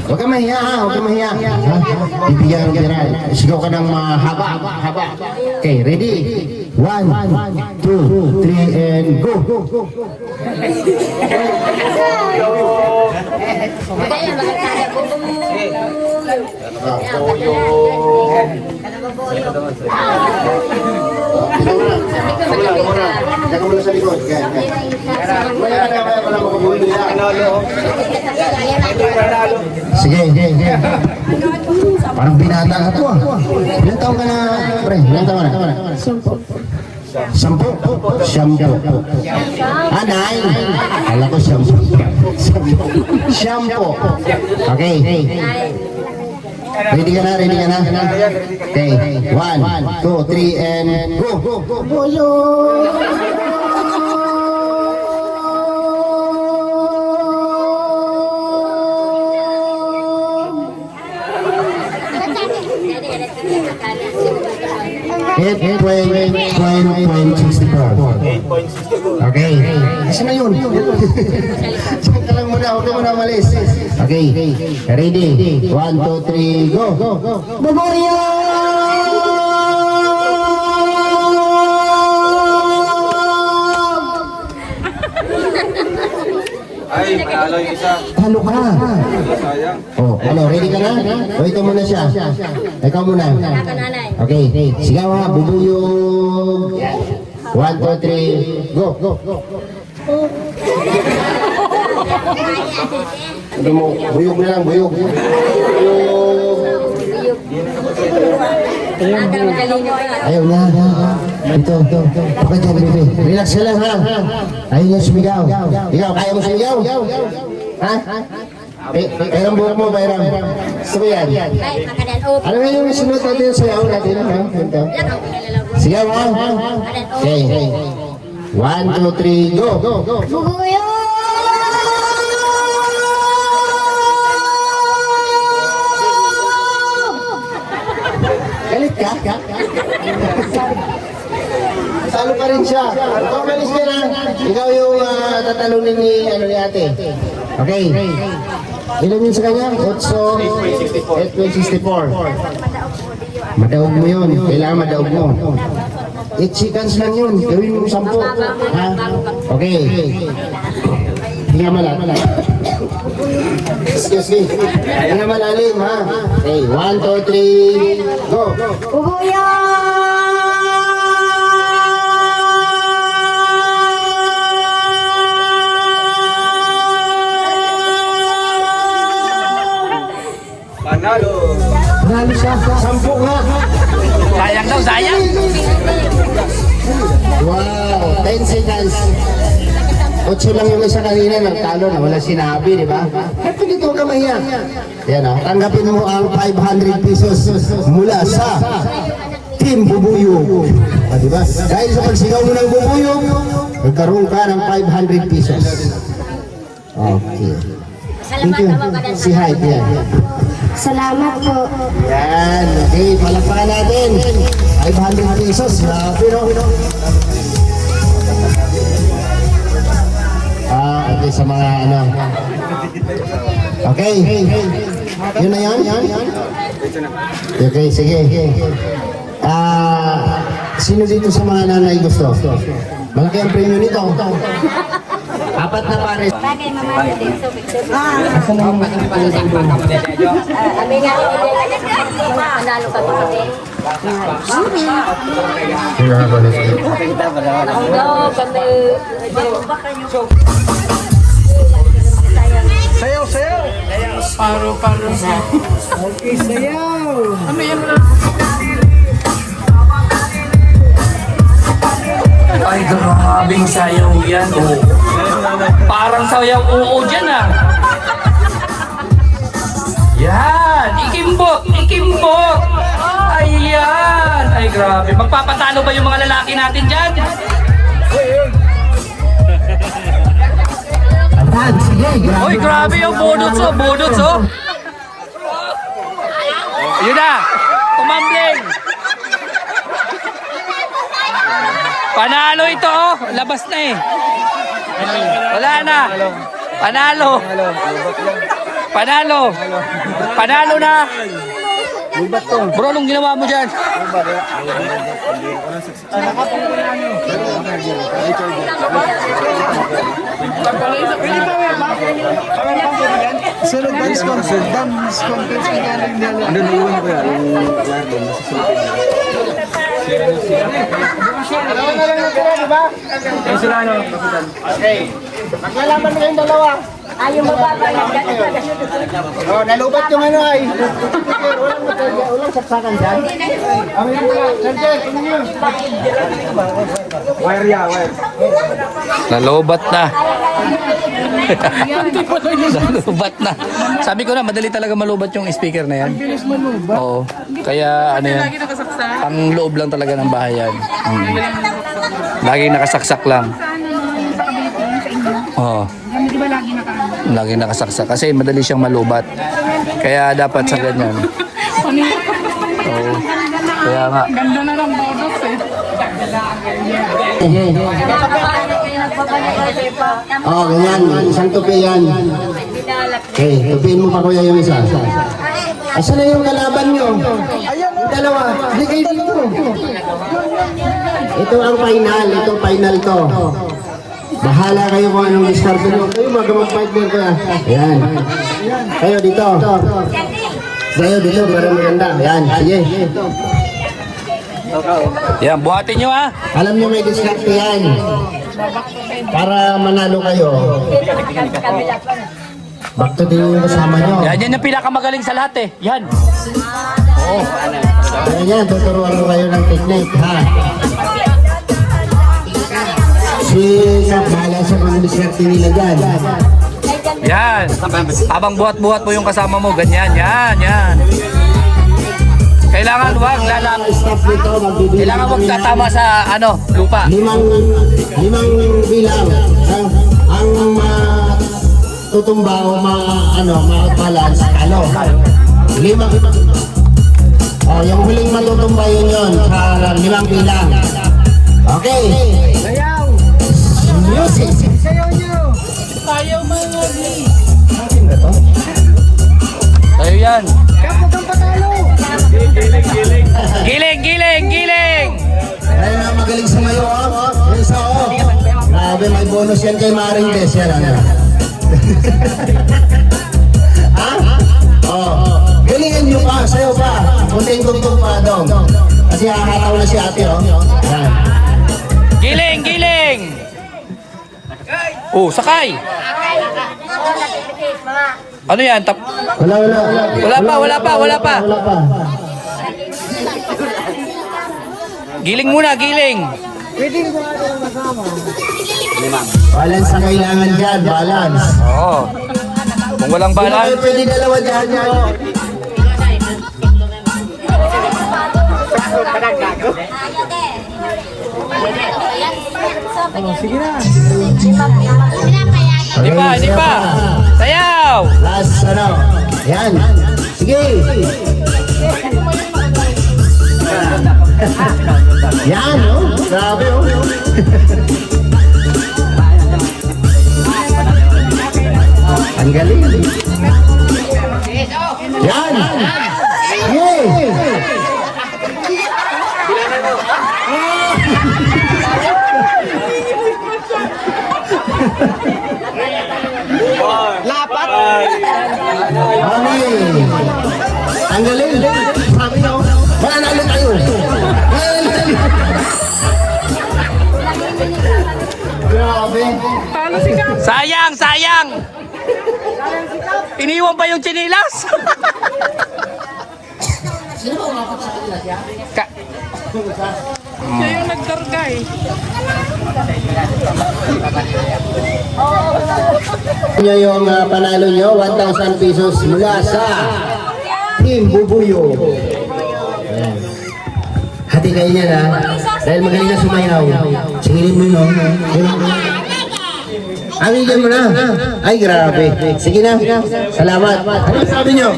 Huwag ka mahiya, ha? Bibigyan ng general. Sigaw ka ng haba. Okay, ready? 1, 2, 3, and go! Jaga muna sa likod. Wala Sige. Parang binata ka to ah. Ilan taon ka na, pre? Ilan taon ka na? 10. 10. Ah, 9. Kala ko 10. 10. Okay. Ready ka na? Okay. 1, 2, 3, and go! Boyo! Hit 8.64. Okay. Kasi na yun. Check ka lang muna. Huwag ka muna malis. Okay. Ready? 1, 2, 3, go! Baboyo! Ay, panalo yung isa. Talo ka. Sayang. Oh, ano, ready ka na? O, ikaw muna siya. Ikaw muna. Okay. Sigaw ha, bubuyog. 1, 2, 3, go! Ano mo, buyog na lang, buyog. Ayaw na. Ito. Baka dyan, bebe. Relax ka lang, ha? Ayaw niya sumigaw. Ikaw, kaya mo sumigaw? Ha? Bayram buhok mo, bayram. Gusto mo yan? Ano nga yung sunod natin sa yaw natin, ha? Ito. Sigaw, ha? Okay. 1, 2, 3, go! Galit ka? Talo pa rin siya. Ikaw malis ka na. Ikaw yung tatalunin ni ate. Okay. Ilan yun sa kanya? 8.64. Madaog mo yun. Kailangan madaog mo. 8 seconds lang yun. Gawin mo 10. Ha? Okay. Hinga malalim. Excuse me. Hinga malalim, ha? Okay. 1, 2, 3, go! Panalo. Panalo siya. 10 nga. Sayang daw, sayang. Wow, 10 seconds. 8 lang yung isa kanina, nagtalo na wala sinabi, di ba? Ba't dito ka mahiya? Yan o, tanggapin mo ang 500 pesos mula sa Team Bubuyog. Di ba? Dahil sa pagsigaw mo ng Bubuyog, nagkaroon ka ng 500 pesos. Okay. Thank you. Si Hyde yan. Salamat po. Yan, okay, palakpakan natin. 500 pesos, grabe no? Okay, sa mga ano. Okay, yun na yan? Okay, sige. Sino dito sa mga nanay gusto? Malaki ang premium nito. 4 na pares. Bagay mamaya din. Kami nga panalo ka kami. Sayaw! Paro. Okay, sayaw! Ay, grabing sayaw yan. Oh. Parang sayaw oo dyan ah. Yan! Ikimbot! Ayan! Ay, grabe. Magpapatalo ba yung mga lalaki natin dyan? Sige, Uy, grabe yung budots oh. Yun na! Tumambling! Panalo ito oh! Labas na eh! Wala na! Panalo na! Bro, anong ginawa mo dyan? Sino dance concert? Dance concert. Ano na iwan ko yan? Okay. Maglalaban na kayong dalawa. Ayaw mababa ng Oh, nalubat yung ano ay. Walang saksakan dyan. Nalobat na. Nalubat na. Sabi ko na, madali talaga malubat yung speaker na yan. Bilis malubat? Oo. Kaya ano yan, ang loob lang talaga ng bahay yan. Laging nakasaksak lang. Oo. Laging nakasaksak. Kasi madali siyang malubat. Kaya dapat sa ganyan. Oo. Kaya nga. Ganda na ng bodox eh. Oh, ganyan. Isang tupi yan. Okay, tupiin mo pa kuya yung isa. Asan na yung kalaban nyo? Yung dalawa. Hindi kayo dito. Ito ang final. Ito final to. Bahala kayo kung anong discard nyo. Kayo baga mag-partner ko. Ayan. Kayo dito. Kayo dito para maganda. Ayan. Sige. Yan, buhatin nyo ha. Alam nyo may discard yan. Para manalo kayo. Bakto din yung kasama nyo. Yan yung pinakamagaling sa lahat eh. Yan. Oo. Ayan, tuturuan ko kayo ng technique, ha? Si Kap, bahala sa mga diskarte nila dyan. Yan. Habang buhat-buhat mo yung kasama mo, ganyan. Yan. Kailangan wag Ang staff nito, magbibilang. Kailangan wag tatama sa lupa. Limang bilang. Ang tutumba o ma-balance, limang. Oh, yung huling matutumba yun sa limang bilang. Okay. Music. Tayo yan. Giling! Ayun na, magaling sa mayo, oh. Yung isa, oh. Grabe, may bonus yan kay Maring Des. Yan, ha? Oh. Galingan nyo pa, sayo pa. Kunting tugtog pa, dong. Kasi hahataw na si ate, oh. Yan. Giling! Oh, sakay! Ano yan? Wala pa. Giling muna, giling! Balance ang kailangan dyan, balance. Oo. Kung walang Hindi balance, kayo pwede dalawa dyan. hindi pa. Sayaw! Last, Yan. Sige. Yan, oh. Grabe, oh. Ang galing. Yan. Yay. Lapat. Okay. Ang galing. Sabi nyo, mananalo tayo. Grabe. Sayang! Iniwan pa yung chinilas? Siya yung nagkarga eh. Nyo yung panalo nyo, 1,000 pesos mula sa Team Bubuyo. Ayan. Hati kayo yan, ha? Dahil magaling na sumayaw. Singilin mo yun, Amigin mo na. Ay, grabe. Sige na. Salamat. Ano sabi nyo?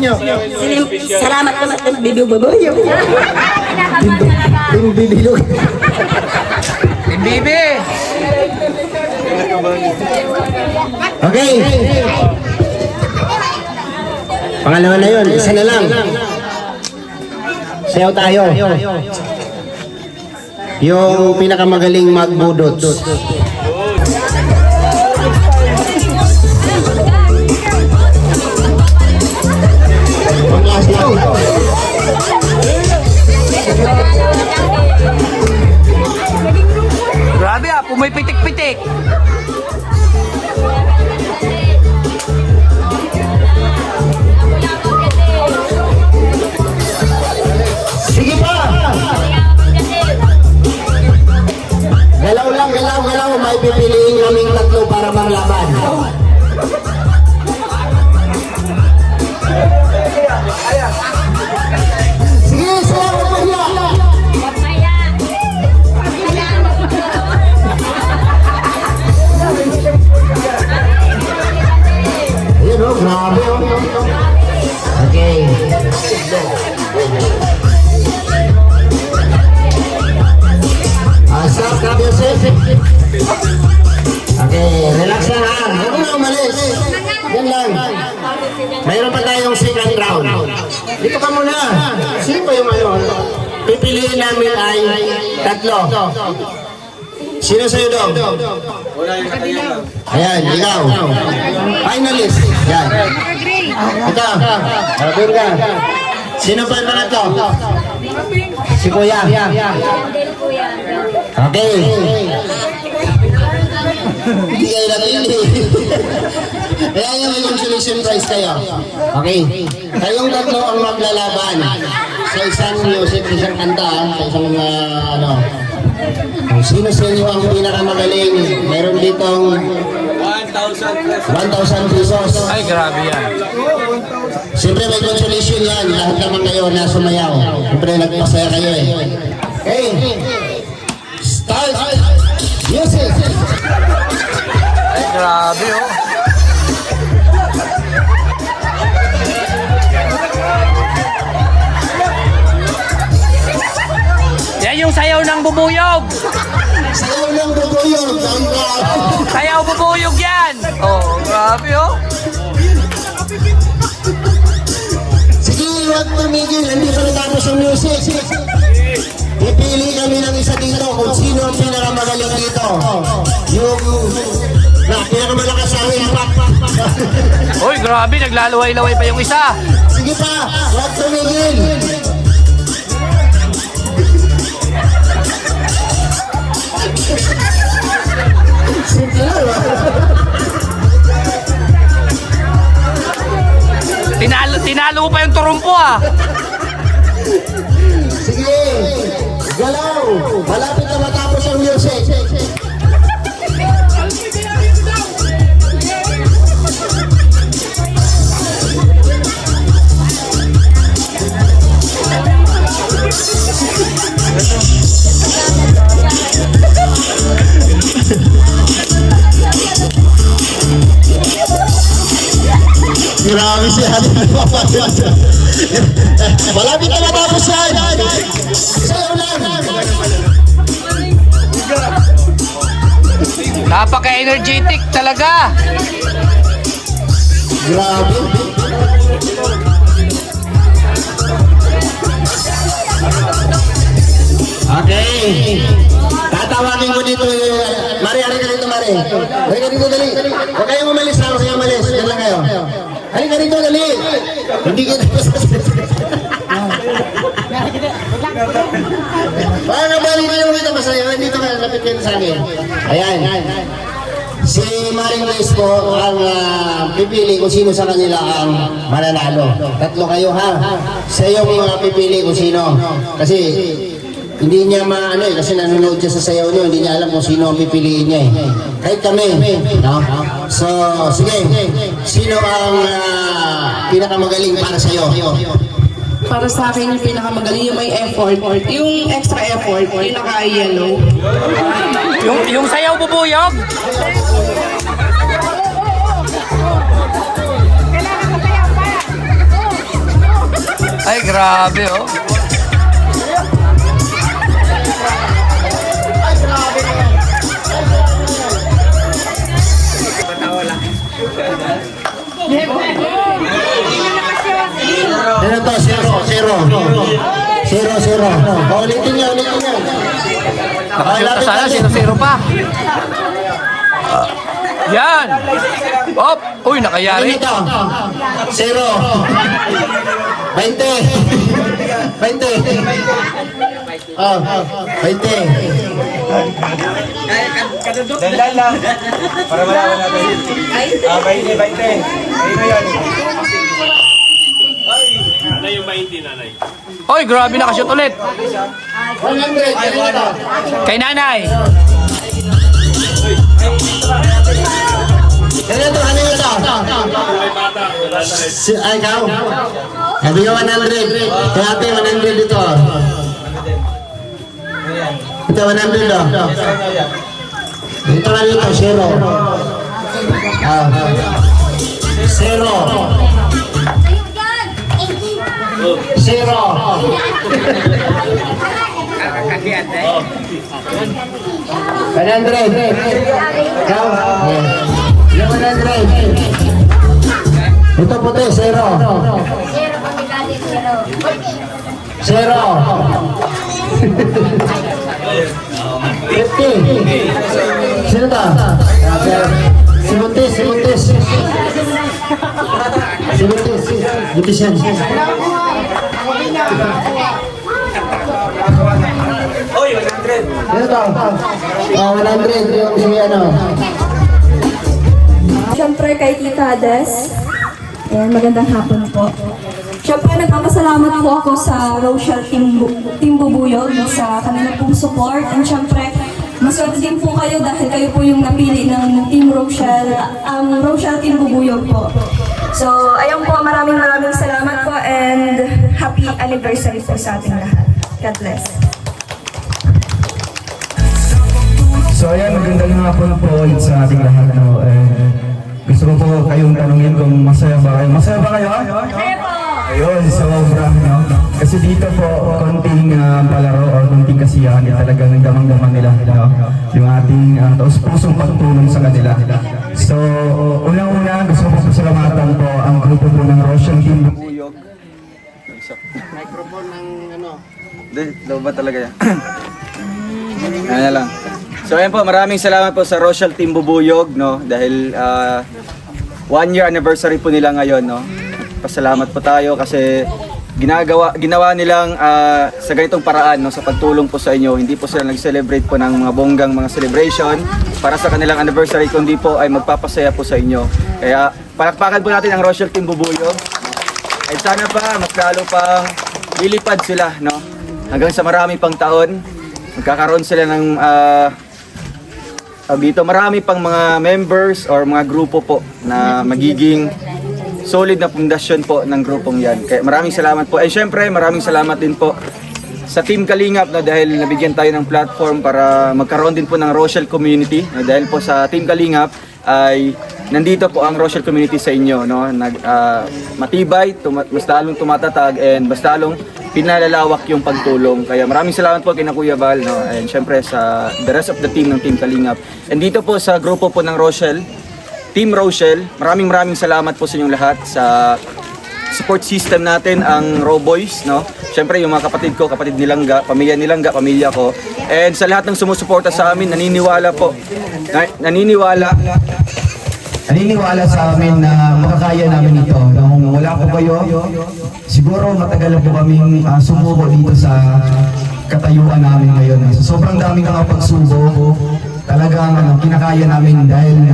Salamat naman ng bibubuyo. Team Bibilog. Team Bibi! Okay. Pangalawa na yun. Isa na lang. Sayaw tayo. Yung pinakamagaling magbudot. Grabe ah, pumipitik-pitik. Sige pa! Galaw lang, galaw, galaw. May pipiliin kaming tatlo para maglaban. Sige, sayaw ko pa niya. Ayun o, grabe o. Okay. Stop, grab yourself. Okay, relax lang ha. Huwag mo na umalis. Yan lang. Mayroon pa tayong second round. Dito ka muna. Sino ba yung ano? Pipiliin namin ay tatlo. Sino sa'yo daw? Ayan, ikaw. Finalist. Yan. Ito. Doon ka. Sino pa yung pangatlo? Si Kuya. Okay. Hindi kayo napili. Kaya yung may consolation prize kayo. Okay. Kayong tatlo ang maglalaban sa isang music, isang kanta, sa isang ano. Kung sino sa inyo ang pinakamagaling, meron ditong 1,000 pesos. Ay, grabe yan. Siyempre may consolation yan. Lahat naman kayo na sumayaw. Siyempre nagpasaya kayo eh. Okay. Start music. Ay, grabe oh. Yan yung sayaw ng bubuyog. Sayaw lang bubuyog. Sayaw bubuyog yan. Oh, grabe oh. Sige, huwag tumigil. Hindi pa natapos ang music. Pipili kami ng isa dito kung sino ang pinakamagaling dito. Yung pinakamalakas sa impact. Uy, grabe, naglalaway-laway pa yung isa. Sige pa, huwag tumigil. Simple lang. Tinalo mo pa yung turumpo ah. Sige, galaw. Malapit na matapos ang music. Grabe si Ate. Malapit na matapos yan. Sayaw lang. Napaka-energetic talaga. Grabe. Okay. Tatawagin ko dito. Mari, hari ka dito, Mari. Hari ka dito, dali. Huwag kayong umalis na. Huwag kayong umalis. Diyan lang kayo. Hari ka dito, dali. Hindi ka Para balik kayo dito, masaya. Dito ka, lapit kayo sa akin. Ayan. Si Maring Reyes po ang pipili kung sino sa kanila ang mananalo. Tatlo kayo ha. Siya yung pipili kung sino. Kasi hindi niya maano eh, kasi nanonood siya sa sayaw niyo, hindi niya alam kung sino ang pipiliin niya eh. Kahit kami, no? So, sige, sino ang pinakamagaling para sa'yo? Para sa akin, yung pinakamagaling, yung may effort, yung extra effort, yung naka-yellow. Yung sayaw bubuyog. Ay, grabe oh. Ano to? Zero. Ulitin niyo. Nakashoot sana, sino pa. Yan. Op. Uy, nakayari. Ano to? 0. 20. Oh, 20. Dandan lang. Para malaman natin. 20. Ayun na yan. Oy, grabe nakashoot ulit. 100. Kay nanay. Ganito. Ay, ikaw? Sabi ka 100. Kaya ate, 100 dito. Ito, 100 daw. Dito na dito, 0. Zero. 0. $100. Ikaw? Yung 100. Ito puti, 0. Zero po bigati, zero. 50. Sino ta? Si Buntis. Buntis yan. Oy, 100. Sino ta? 100 yung si ano. Siyempre kay Tita Ades. Ayan, magandang hapon po. Siyempre nagpapasalamat po ako sa Rochelle Team Bubuyog sa kanilang pong support. And siyempre, maswerte din po kayo dahil kayo po yung napili ng Team Rochelle, Rochelle Team Bubuyog po. So, ayun po, maraming salamat po and happy anniversary po sa ating lahat. God bless. So ayan, magandang hapon po ulit sa ating lahat. No? Gusto ko po kayong tanungin kung masaya ba kayo. Masaya ba kayo? Masaya po! Ayun, sobra. No? Kasi dito po, konting palaro o konting kasiyahan talagang nagdamang-daman nila. No? Yung ating taus-pusong pagtulong sa kanila. So, unang-una, gusto ko po salamatan po ang grupo po ng Rochelle Team Bubuyog. Microphone ng ano. Hindi, low ba talaga yan? Ayan lang. So ayan po, maraming salamat po sa Rochelle Team Bubuyog, no? Dahil 1 year anniversary po nila ngayon, no? Pasalamat po tayo kasi ginawa nilang sa ganitong paraan, no? Sa pagtulong po sa inyo. Hindi po sila nag-celebrate po ng mga bonggang mga celebration para sa kanilang anniversary, kundi po ay magpapasaya po sa inyo. Kaya palakpakan po natin ang Rochelle Team Bubuyog. At sana pa, mas lalo pang lilipad sila, no? Hanggang sa marami pang taon, magkakaroon sila ng dito marami pang mga members or mga grupo po na magiging solid na pundasyon po ng grupong yan. Kaya maraming salamat po. And syempre, maraming salamat din po sa Team Kalingap na dahil nabigyan tayo ng platform para magkaroon din po ng Rochelle community. Dahil po sa Team Kalingap ay nandito po ang Rochelle community sa inyo, no? Matibay, mas lalong tumatatag and mas lalong pinalalawak yung pagtulong. Kaya maraming salamat po kay Kuya Val, no? And syempre sa the rest of the team ng Team Kalingap. And dito po sa grupo po ng Rochelle, Team Rochelle, maraming salamat po sa inyong lahat sa support system natin, ang Roboys, no? Syempre yung mga kapatid ko, kapatid ni Langga, pamilya ni Langga, pamilya ko. And sa lahat ng sumusuporta sa amin, naniniwala sa amin na makakaya namin ito. Nung wala po kayo, siguro matagal na po kaming sumuko dito sa katayuan namin ngayon. So, sobrang daming pagsubok. Talagang kinakaya namin dahil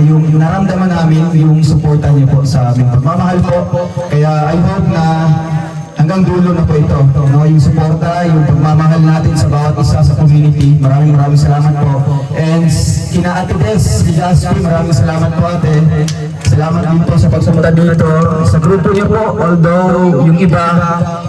yung naramdaman namin yung suporta niyo po sa amin. Pagmamahal po. Kaya I hope na hanggang dulo na po ito. No? Yung suporta, yung pagmamahal natin sa bawat isa sa community. Maraming salamat po. And kina Ate Des, si Jasper, maraming salamat po ate. Salamat din po sa pagsumunta dito. Sa grupo niyo po, although yung iba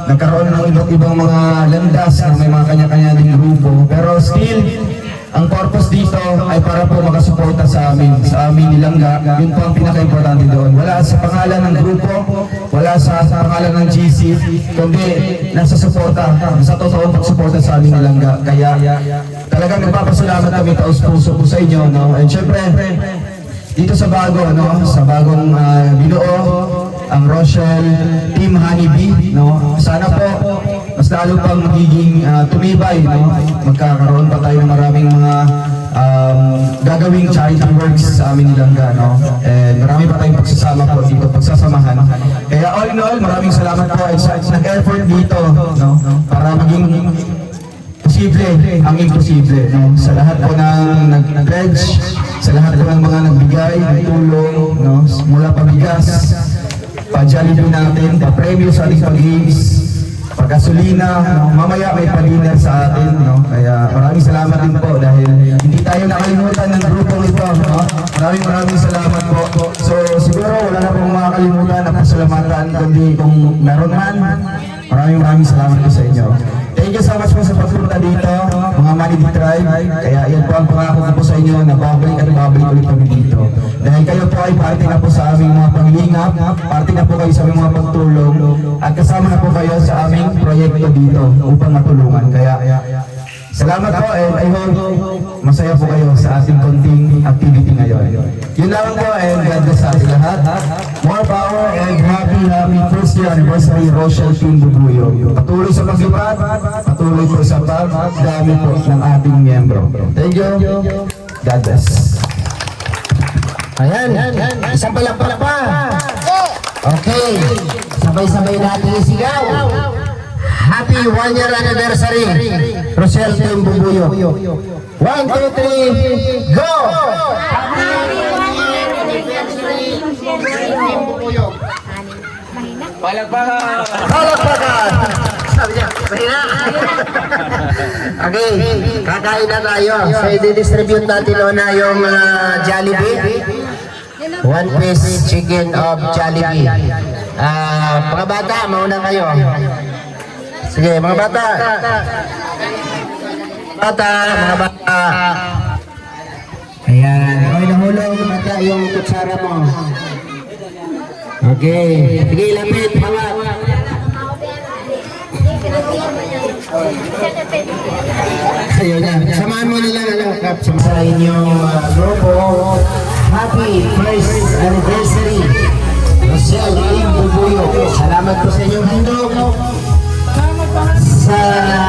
nagkaroon ng iba't ibang mga landas na may mga kanya-kanya din grupo. Pero still, ang purpose dito ay para po makasuporta sa amin ni Langga. Yun po ang pinaka-importante doon. Wala sa pangalan ng grupo, wala sa pangalan ng GC, kundi nasa suporta, sa totoong pagsuporta sa amin ni Langga. Kaya talagang nagpapasalamat kami taos-puso po sa inyo, no? And syempre, dito sa bagong binuo, ang Rochelle Team Honeybee, no? Sana po mas lalo pang magiging tumibay, no? Magkakaroon pa tayo ng maraming mga gagawing charity works sa amin ni Langga, no? And marami pa tayong pagsasama po dito, pagsasamahan. Kaya all in all, maraming salamat po at sa nag-effort dito, no? Para maging posible ang imposible, no? Sa lahat po ng nag-pledge, sa lahat po ng mga nagbigay, tulong, no? Mula pabigas, pa-Jollibee natin, pa-premyo sa ating pag-games, pagkasulina, no? Mamaya may pa-dinner sa atin, no? Kaya maraming salamat din po dahil hindi tayo nakalimutan ng grupong ito, no? Maraming salamat po. So siguro wala na pong makakalimutan na pasalamatan, kundi kung meron man, maraming salamat po sa inyo. Thank you so much po sa pagpunta dito, mga Manidi Tribe. Kaya yan po ang pangako ko po sa inyo na babalik at babalik ulit kami dito. Dahil kayo po ay parte na po sa aming mga panglingap, parte na po kayo sa aming mga pagtulong, at kasama na po kayo sa aming proyekto dito upang matulungan. Kaya salamat po, and I hope masaya po kayo sa ating konting activity ngayon. Yun lang po, and God bless sa ating lahat. More power and happy first year anniversary Rochelle Team Bubuyo. Patuloy sa paglipad, patuloy po sa pagdami po ng ating miyembro. Thank you. God bless. Ayan, isang palakpak pa. Okay, sabay-sabay natin isigaw. Happy 1-year anniversary, Rochelle Team Bubuyo. 1, 2, 3, go! Happy 1-year anniversary, Rochelle Team Bubuyo. Palakpakan! Palakpakan! Sabi niya, mahina. Okay, kakain na tayo. So, i-distribute natin na yung Jollibee. 1 piece chicken of Jollibee. Mga bata, mauna kayo. Sige, mga bata. Mga bata. Ayan. Okay, nahulog bata yung kutsara mo. Okay. Sige, lapit. Hawak. Ayun na. Samahan mo na lang, Kap. Sa inyong grupo. Happy first anniversary, Rochelle Team Bubuyo. Salamat po sa inyong handog.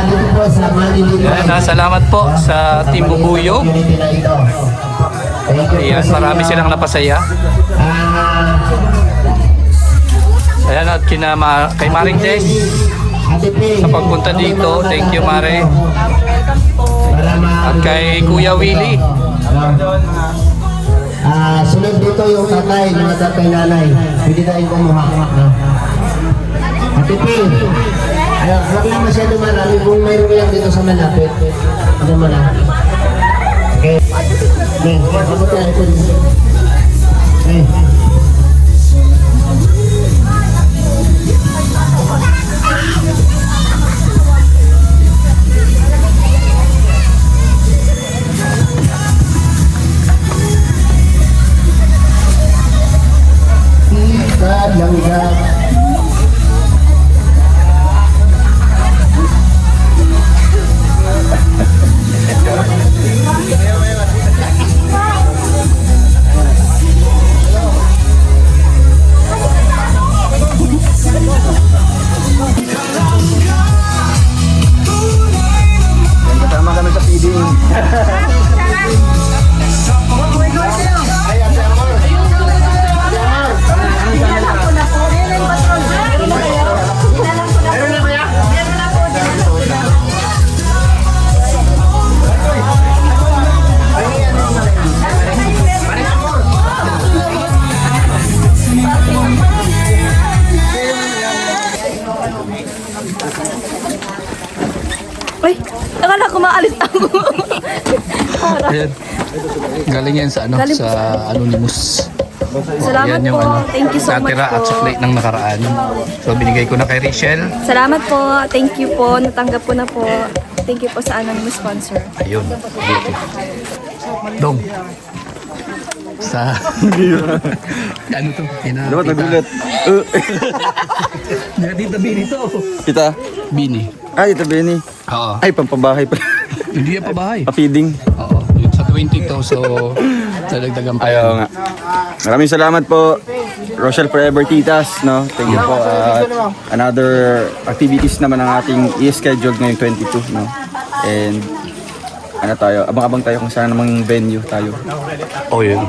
Dito po sa Manila. Salamat po sa Team Bubuyo. Ayan, marami silang napasaya. Ayan, at kay Maring Des sa pagpunta dito. Thank you, Mare. At kay Kuya Willie. Sunod dito yung tatay, mga tatay nanay. Pwede tayong kumuha. Ate P, huwag lang masyado marami kung mayroon lang dito sa malapit. Ano mo na? Okay. Okay, abot na ito. Okay. Langga. Kasama kami sa feeding. Uy, akala ko maalis ako. Ayan. Galing yan sa Galing po sa Anonymous. Salamat Yan yung po. Thank you so much natira po. at suklay ng nakaraan. So binigay ko na kay Rachel. Salamat po. Thank you po. Natanggap ko na po. Thank you po sa anonymous sponsor. Ayun. Dong. Sa ano to? Dapat nagulat. Dito Bini to. Kita? Bini. Ay, ito Benny. Oo. Ay, pampabahay pa. Hindi yan pa bahay. Pa-feeding. Oo. Yung sa 22 so dadagdagan pa. Ayaw nga. Maraming salamat po. Rochelle Forever Titas, no? Thank you po. Another activities naman ang ating i-schedule ngayong 22, no? And ano tayo, abang-abang tayo kung saan namang venue tayo. Oh, yun.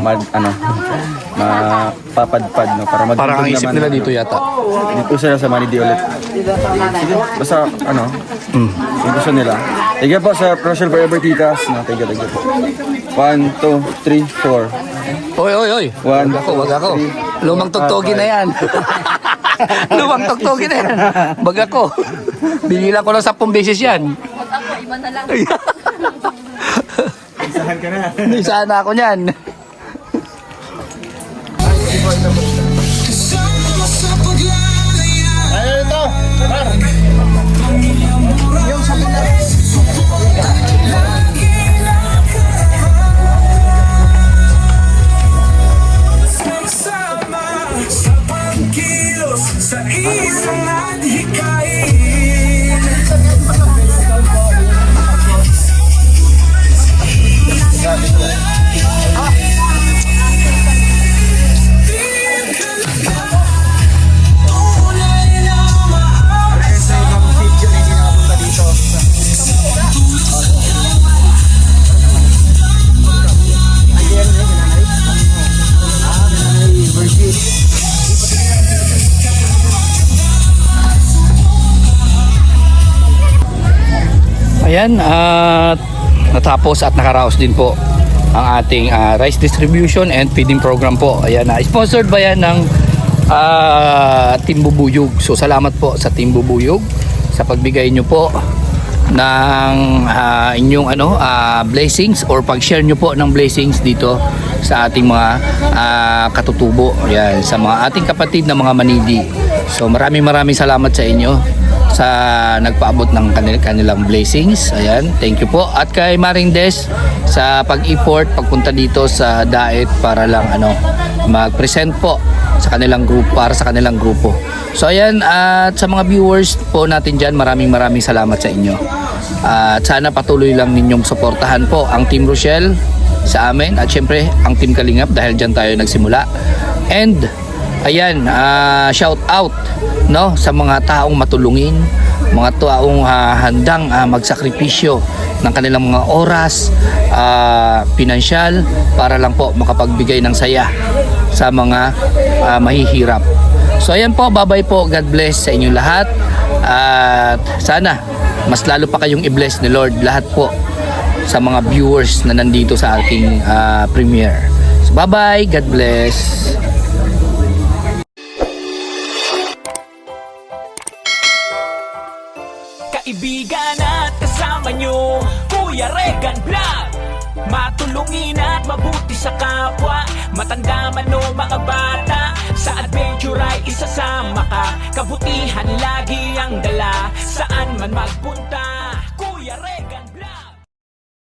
Mapapadpad, no? Para Parang ang isip nila dito yata. Dito sila sa Manidi ulit. Sige, basta ano, kung gusto nila. Sige po sa Rochelle Forever Titas. No, thank you po. 1, 2, 3, 4. Oy. Wag ako. Lumang tugtugin na yan. Lumang tugtugin na yan. Wag ako. Binilang ko lang 10 beses yan. Wag ako, iba na lang. Isahan ka na. Isahan na ako niyan. Ayun ito. Sa isang nadhikain. Ayan, at natapos at nakaraos din po ang ating rice distribution and feeding program po. Ayan, sponsored ba yan ng Team Bubuyog. So salamat po sa Team Bubuyog sa pagbigay nyo po ng inyong blessings or pag-share nyo po ng blessings dito sa ating mga katutubo. Ayan, sa mga ating kapatid na mga Manidi. So maraming salamat sa inyo sa nagpaabot ng kanilang blessings. Ayan, thank you po. At kay Maring Des sa pag-effort pagpunta dito sa Daet para lang mag-present po sa kanilang grupo, para sa kanilang grupo. So ayan, at sa mga viewers po natin dyan, maraming salamat sa inyo. At sana patuloy lang ninyong suportahan po ang Team Rochelle sa amin at syempre ang Team Kalingap dahil dyan tayo nagsimula. And ayan, shout out sa mga taong matulungin, mga taong handang magsakripisyo ng kanilang mga oras, pinansyal para lang po makapagbigay ng saya sa mga mahihirap. So ayan po, bye-bye po. God bless sa inyong lahat. At sana mas lalo pa kayong i-bless ni Lord lahat po sa mga viewers na nandito sa ating premiere. So bye-bye. God bless. Kaibigan at kasama nyo, Kuya Regan Vlog. Matulungin at mabuti sa kapwa, matanda man o mga bata. Sa adventure ay isasama ka, kabutihan lagi ang dala. Saan man magpunta, Kuya Regan.